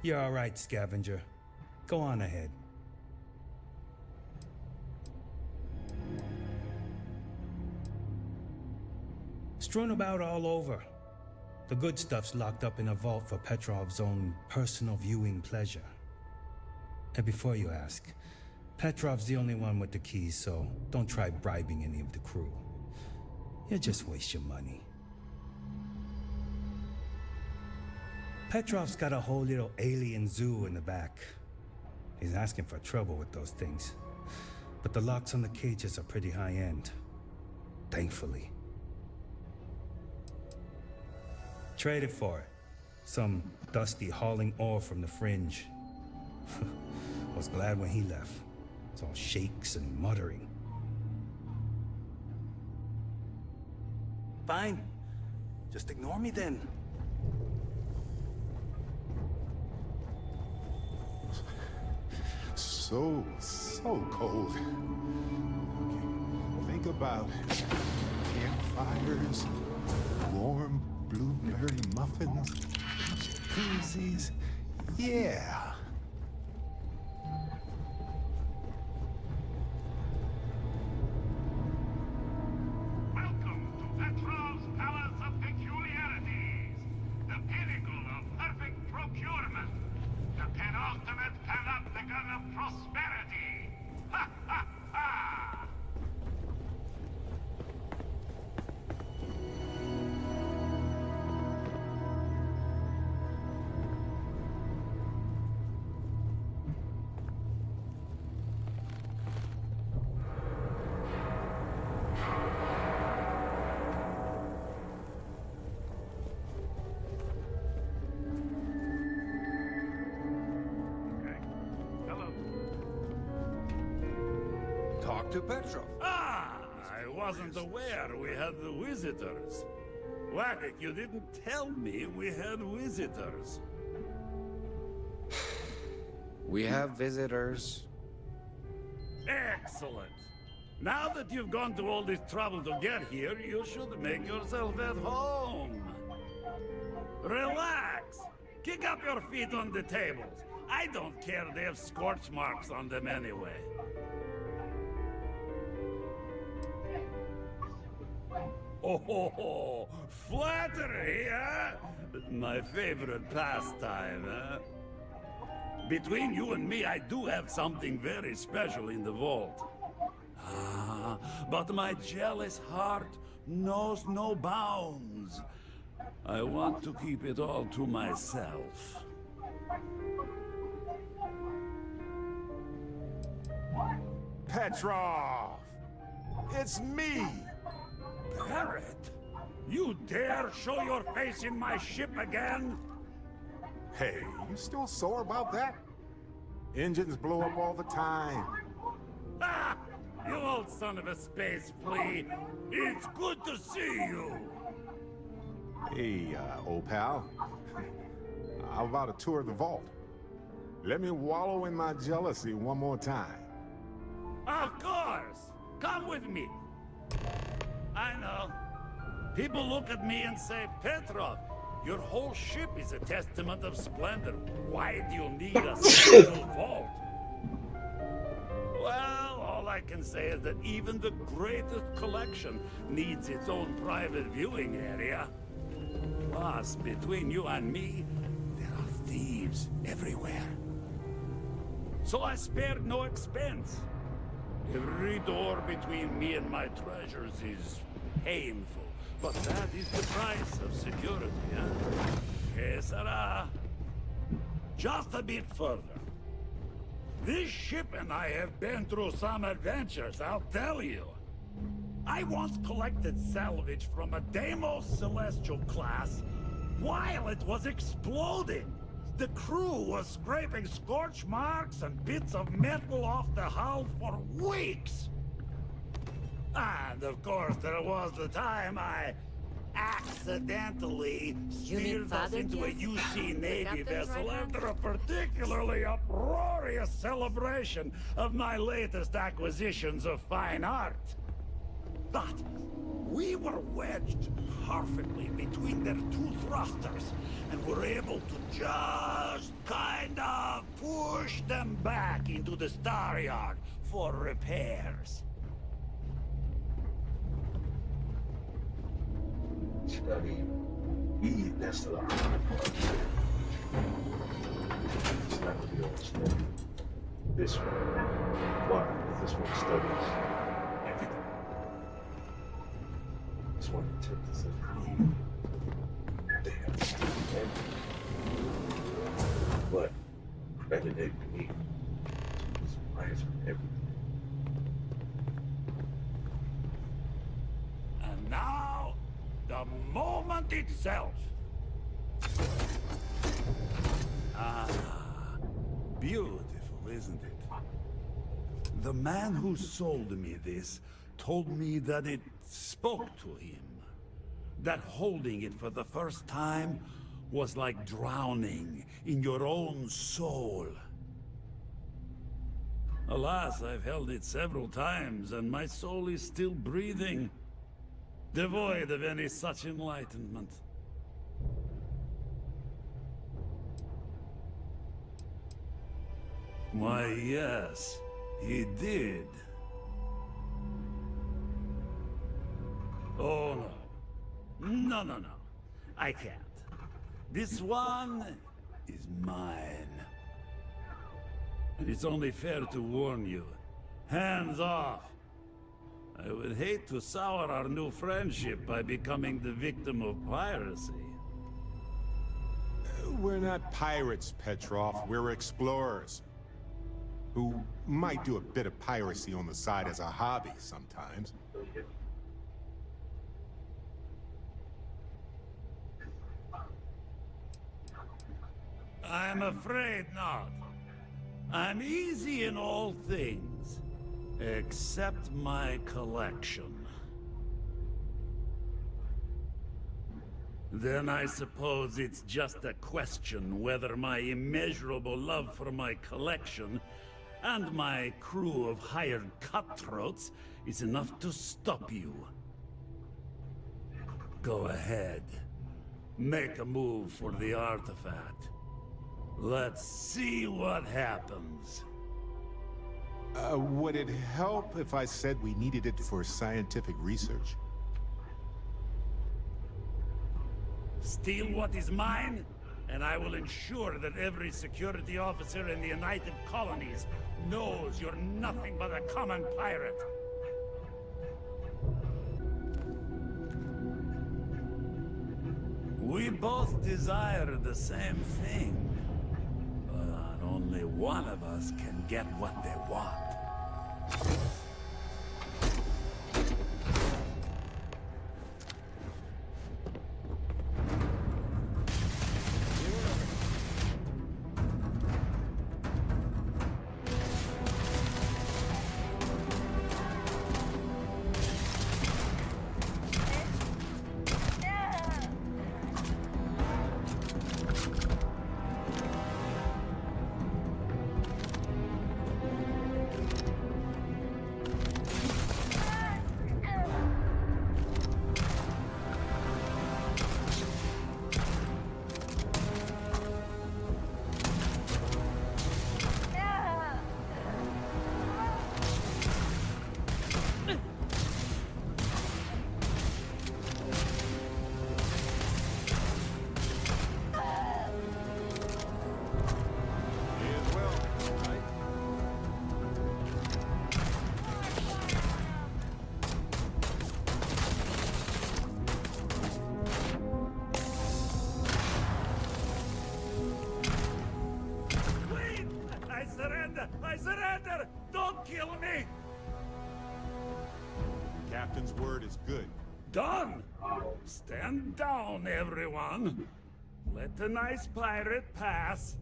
You're all right, scavenger. Go on ahead. Strewn about all over. The good stuff's locked up in a vault for Petrov's own personal viewing pleasure. And before you ask, Petrov's the only one with the keys, so don't try bribing any of the crew. You'll just waste your money. Petrov's got a whole little alien zoo in the back. He's asking for trouble with those things. But the locks on the cages are pretty high-end. Thankfully. Traded for it. Some dusty hauling ore from the fringe. Was glad when he left. It's all shakes and muttering. Fine. Just ignore me then.
So cold. Okay. Think about campfires, warm blueberry muffins, koozies. Yeah.
Welcome to Petrov's Palace of Peculiarities, the pinnacle of perfect procurement, the penultimate panopticon of prosperity. Ha ha ha!
Talk to Petrov.
Ah, I wasn't aware we had the visitors. Warwick, you didn't tell me we had visitors.
We have visitors.
Excellent. Now that you've gone to all this trouble to get here, you should make yourself at home. Relax. Kick up your feet on the tables. I don't care, they have scorch marks on them anyway. Oh, flattery, huh? My favorite pastime, huh? Between you and me, I do have something very special in the vault. Ah, but my jealous heart knows no bounds. I want to keep it all to myself.
Petrov! It's me!
Barrett? You dare show your face in my ship again?
Hey, you still sore about that? Engines blow up all the time.
Ah! You old son of a space flea! It's good to see you!
Hey, old pal. How about a tour of the vault? Let me wallow in my jealousy one more time.
Of course! Come with me! I know. People look at me and say, Petrov, your whole ship is a testament of splendor. Why do you need a special vault? Well, all I can say is that even the greatest collection needs its own private viewing area. Plus, between you and me, there are thieves everywhere. So I spared no expense. Every door between me and my treasures is painful, but that is the price of security, huh? Que sera? Just a bit further. This ship and I have been through some adventures, I'll tell you. I once collected salvage from a Deimos Celestial class while it was exploding. The crew was scraping scorch marks and bits of metal off the hull for weeks. And of course, there was the time I accidentally steered us into a UC Navy vessel after a particularly uproarious celebration of my latest acquisitions of fine art. But we were wedged perfectly between their two thrusters and were able to just kind of push them back into the Star Yard for repairs.
Study. That's the hard part. It's not to be able to study this one. Why? Because this one studies everything. This one takes us clean. They have to study everything. But better than me. This reminds me of everything.
And now, the moment itself. Ah, beautiful, isn't it? The man who sold me this told me that it spoke to him. That holding it for the first time was like drowning in your own soul. Alas, I've held it several times, and my soul is still breathing, devoid of any such enlightenment. Why, yes, he did. Oh, no. No. I can't. This one is mine. And it's only fair to warn you. Hands off. I would hate to sour our new friendship by becoming the victim of piracy.
We're not pirates, Petrov. We're explorers. Who might do a bit of piracy on the side as a hobby sometimes.
I'm afraid not. I'm easy in all things, except my collection. Then I suppose it's just a question whether my immeasurable love for my collection and my crew of hired cutthroats is enough to stop you. Go ahead. Make a move for the artifact. Let's see what happens.
Would it help if I said we needed it for scientific research?
Steal what is mine, and I will ensure that every security officer in the United Colonies knows you're nothing but a common pirate. We both desire the same thing. But only one of us can get what they want.
captain's word is good.
Done! Stand down, everyone. Let the nice pirate pass.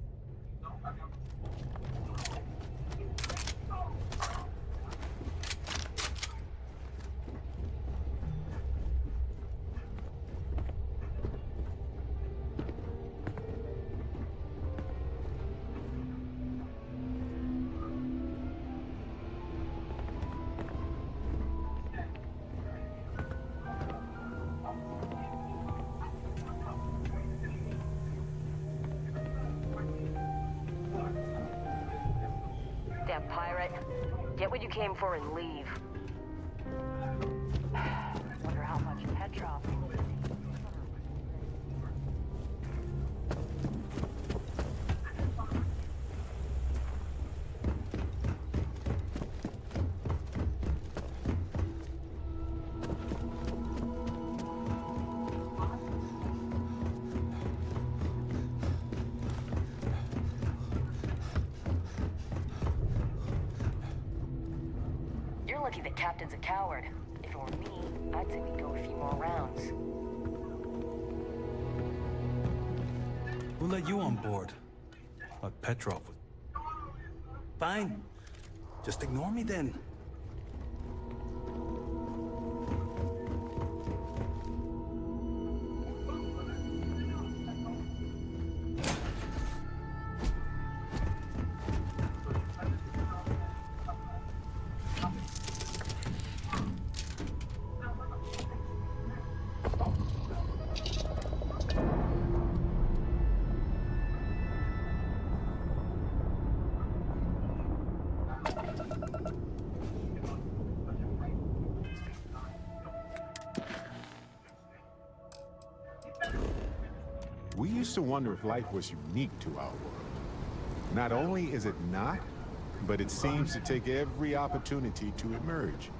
Damn pirate. Get what you came for and leave. Wonder how much Petrov... You're lucky the captain's a coward. If it were me, I'd say we'd go a few more rounds.
Who let you on board? But Petrov was... Fine. Just ignore me then.
We used to wonder if life was unique to our world. Not only is it not, but it seems to take every opportunity to emerge.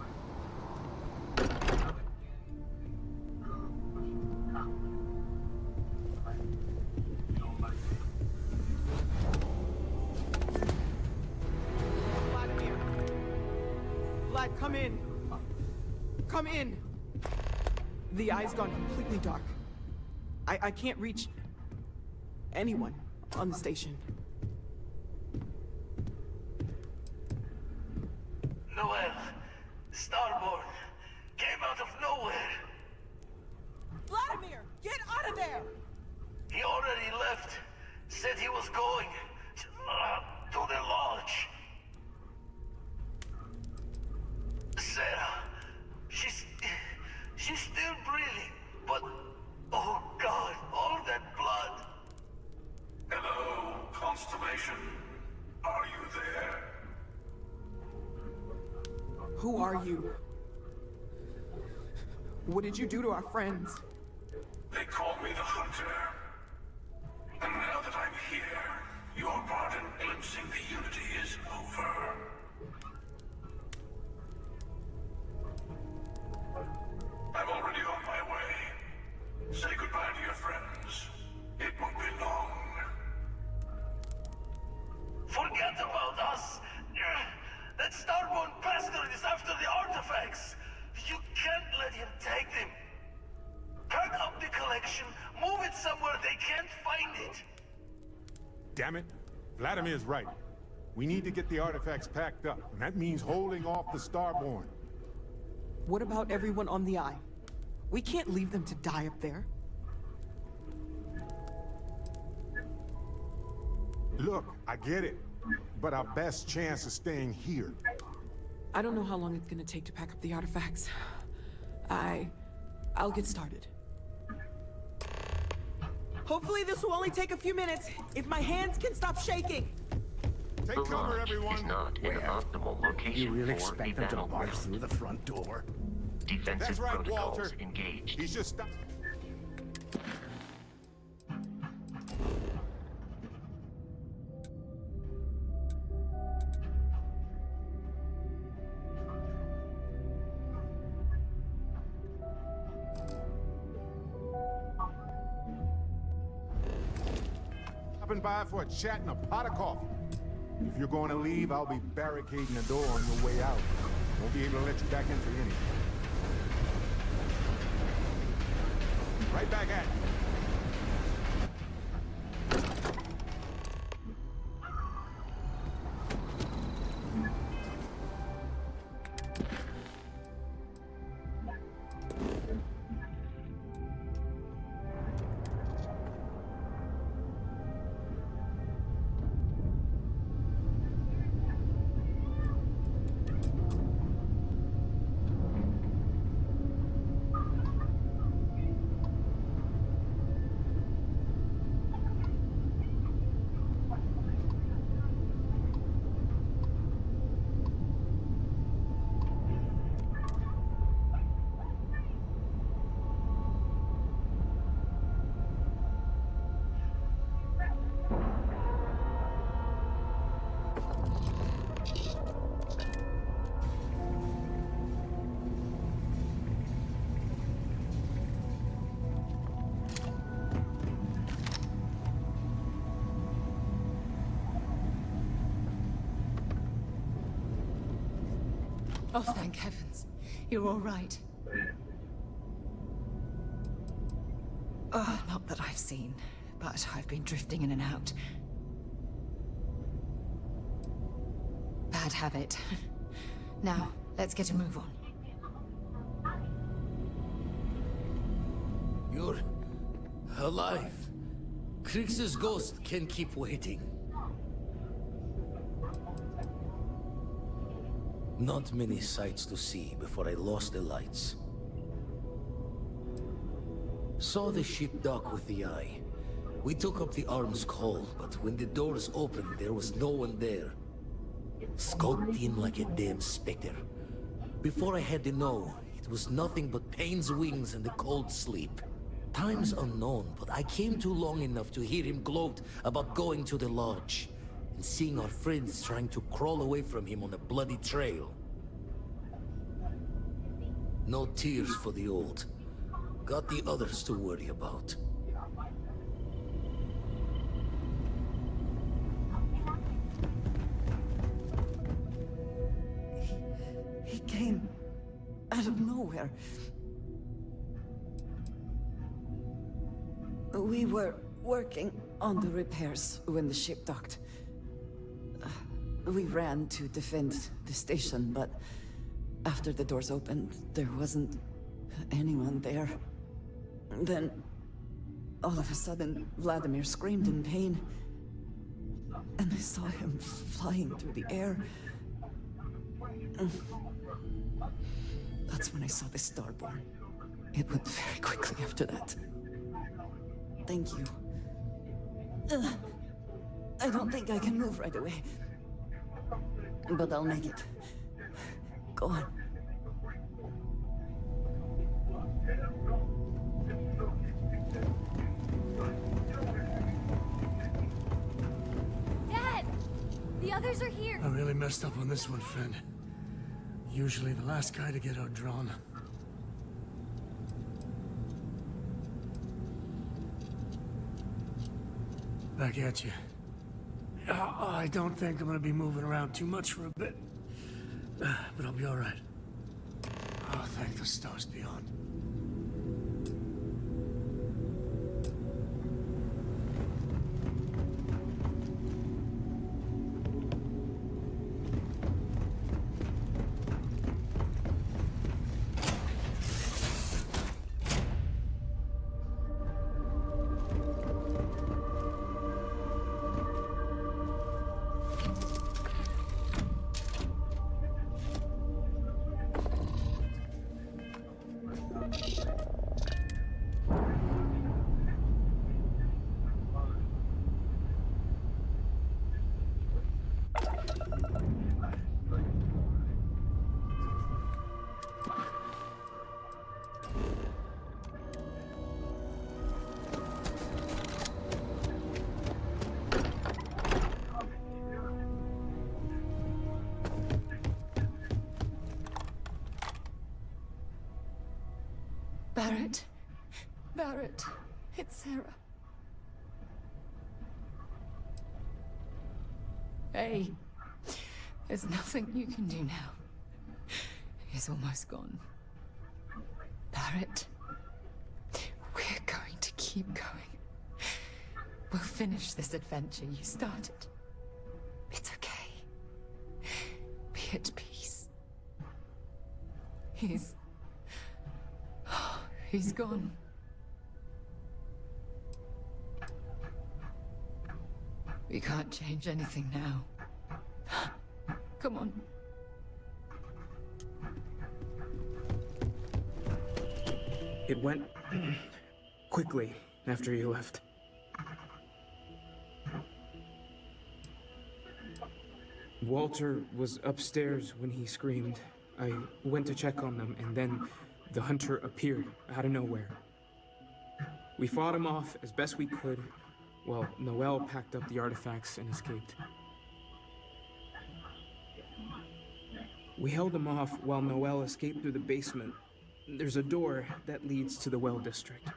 Vladimir. Vlad, come in. Come in. The eye's gone completely dark. I can't reach anyone on the station.
Noel, Starborn, came out of nowhere.
Vladimir, get out of there!
He already left. Said he was going to the lodge. Sarah, she's still breathing, but oh God, all that blood.
Hello, Constellation. Are you there?
Who are you? What did you do to our friends?
They call me the Hunter. And now that I'm here, your part in glimpsing the Unity is over. I'm already on my way. Say goodbye to your friends. It won't be long.
Forget about us! That Starborn bastard is after the artifacts! You can't let him take them! Pack up the collection, move it somewhere they can't find it!
Damn it. Vladimir's right. We need to get the artifacts packed up, and that means holding off the Starborn.
What about everyone on the Eye? We can't leave them to die up there.
Look, I get it, but our best chance is staying here.
I don't know how long it's gonna take to pack up the artifacts. I'll get started. Hopefully this will only take a few minutes, if my hands can stop shaking.
Take cover, everyone.
Is not in an optimal location.
You really
for
expect
a
them to
battle
barge
group.
through the front door?
Defensive
That's right,
protocols
Walter.
engaged.
He's just stuck. Stopping by for a chat and a pot of coffee. If you're going to leave, I'll be barricading the door on your way out. Won't be able to let you back in for anything. Right back at you.
Oh, thank heavens. You're all right. Oh, not that I've seen, but I've been drifting in and out. Bad habit. Now, let's get a move on.
You're alive. Krix's ghost can keep waiting. Not many sights to see before I lost the lights. Saw the ship dock with the eye. We took up the arm's call, but when the doors opened, there was no one there. Skulked in like a damn specter. Before I had to know, it was nothing but pain's wings and the cold sleep. Time's unknown, but I came too long enough to hear him gloat about going to the lodge. And seeing our friends trying to crawl away from him on a bloody trail. No tears for the old. Got the others to worry about.
He came out of nowhere. We were working on the repairs when the ship docked. We ran to defend the station, but after the doors opened, there wasn't anyone there. Then, all of a sudden, Vladimir screamed in pain. And I saw him flying through the air. That's when I saw the Starborn. It went very quickly after that. Thank you. I don't think I can move right away. But I'll make it. Go on.
Dad! The others are here!
I really messed up on this one, friend. Usually the last guy to get outdrawn. Back at you. I don't think I'm gonna be moving around too much for a bit. But I'll be alright. Oh, thank the stars beyond.
Barrett. Barrett. It's Sarah. Hey. There's nothing you can do now. He's almost gone. Barrett. We're going finish this adventure you started. It's okay. Be at peace. He's gone. We can't change anything now. Come on.
It went quickly after you left. Walter was upstairs when he screamed. I went to check on them, and then the hunter appeared out of nowhere. We fought him off as best we could, while Noel packed up the artifacts and escaped. We held him off while Noel escaped through the basement. There's a door that leads to the well district.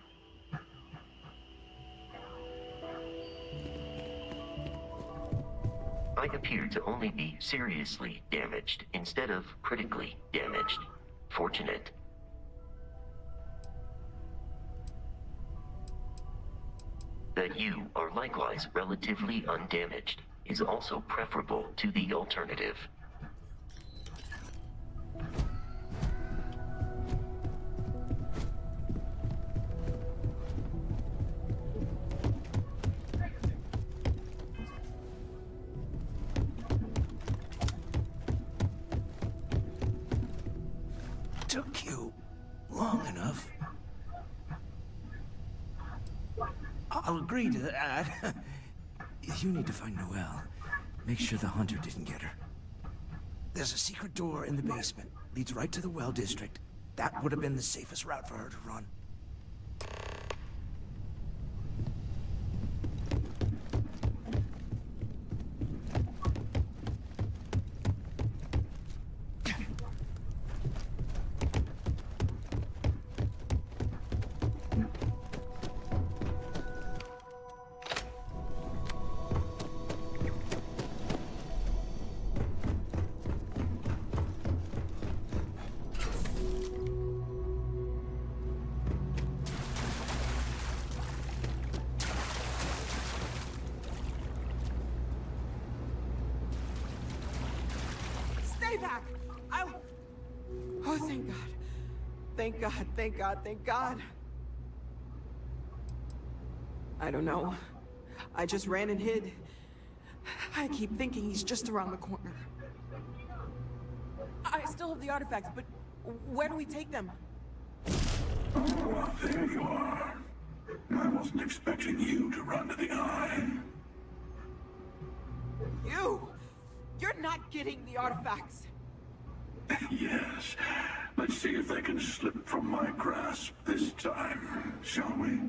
I appear to only be seriously damaged instead of critically damaged. Fortunate. That you are likewise relatively undamaged is also preferable to the alternative.
Took you long enough. I'll agree to that. You need to find Noelle. Make sure the hunter didn't get her. There's a secret door in the basement. Leads right to the well district. That would have been the safest route for her to run.
Stay back! Oh, thank God. Thank God, thank God, thank God. I don't know. I just ran and hid. I keep thinking he's just around the corner. I still have the artifacts, but where do we take them?
Well, there you are. I wasn't expecting you to run to the eye.
You! You're not getting the artifacts!
Yes. Let's see if they can slip from my grasp this time, shall we?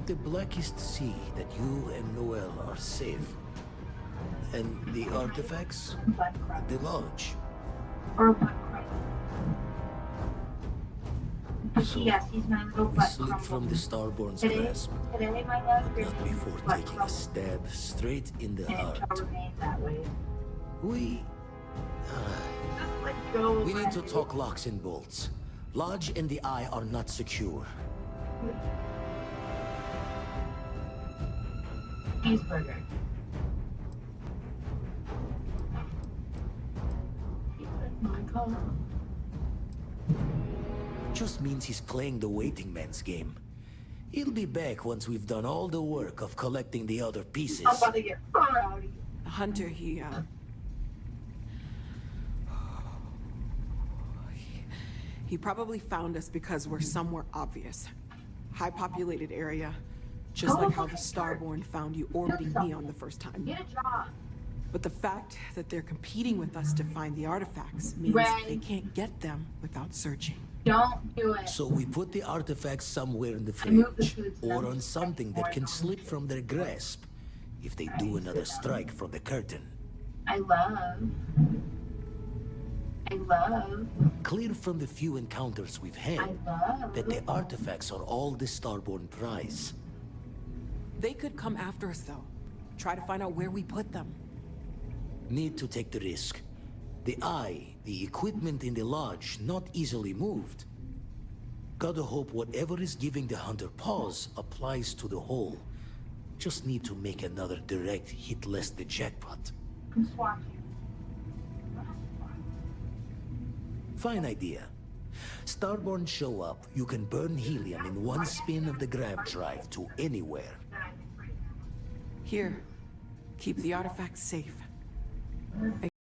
think the Blackest see that you and Noel are safe. And the artifacts? The Lodge. So,
yes, he's my little
we
butt
slip
crumble.
from the Starborn's
Today,
grasp,
today my
but
young
not before
butt
taking a
crumble.
stab straight in the
And it
heart.
shall remain that way.
We
Let go of
need
my
to talk locks and bolts. Lodge and the Eye are not secure.
cheeseburger. My God.
Just means he's playing the waiting man's game. He'll be back once we've done all the work of collecting the other pieces.
I'm about to get fur out of here.
Hunter, he probably found us because we're somewhere obvious. High populated area. Just like how the Starborn found you orbiting Neon the first time.
Get a job.
But the fact that they're competing with us to find the artifacts means
Ray.
they can't get them without searching.
Don't do it.
So we put the artifacts somewhere in the
I moved the
fridge,
food
or
stuff.
on something that can slip from their grasp if they do another strike from the curtain.
I love.
Clear from the few encounters we've had that the artifacts are all the Starborn prize.
They could come after us though. Try to find out where we put them.
Need to take the risk. The Eye, the equipment in the Lodge, not easily moved. Gotta hope whatever is giving the Hunter pause applies to the whole. Just need to make another direct hit less the jackpot.
I'm swatching.
Fine idea. Starborn show up, you can burn helium in one spin of the grav drive to anywhere.
Here, keep the artifacts safe.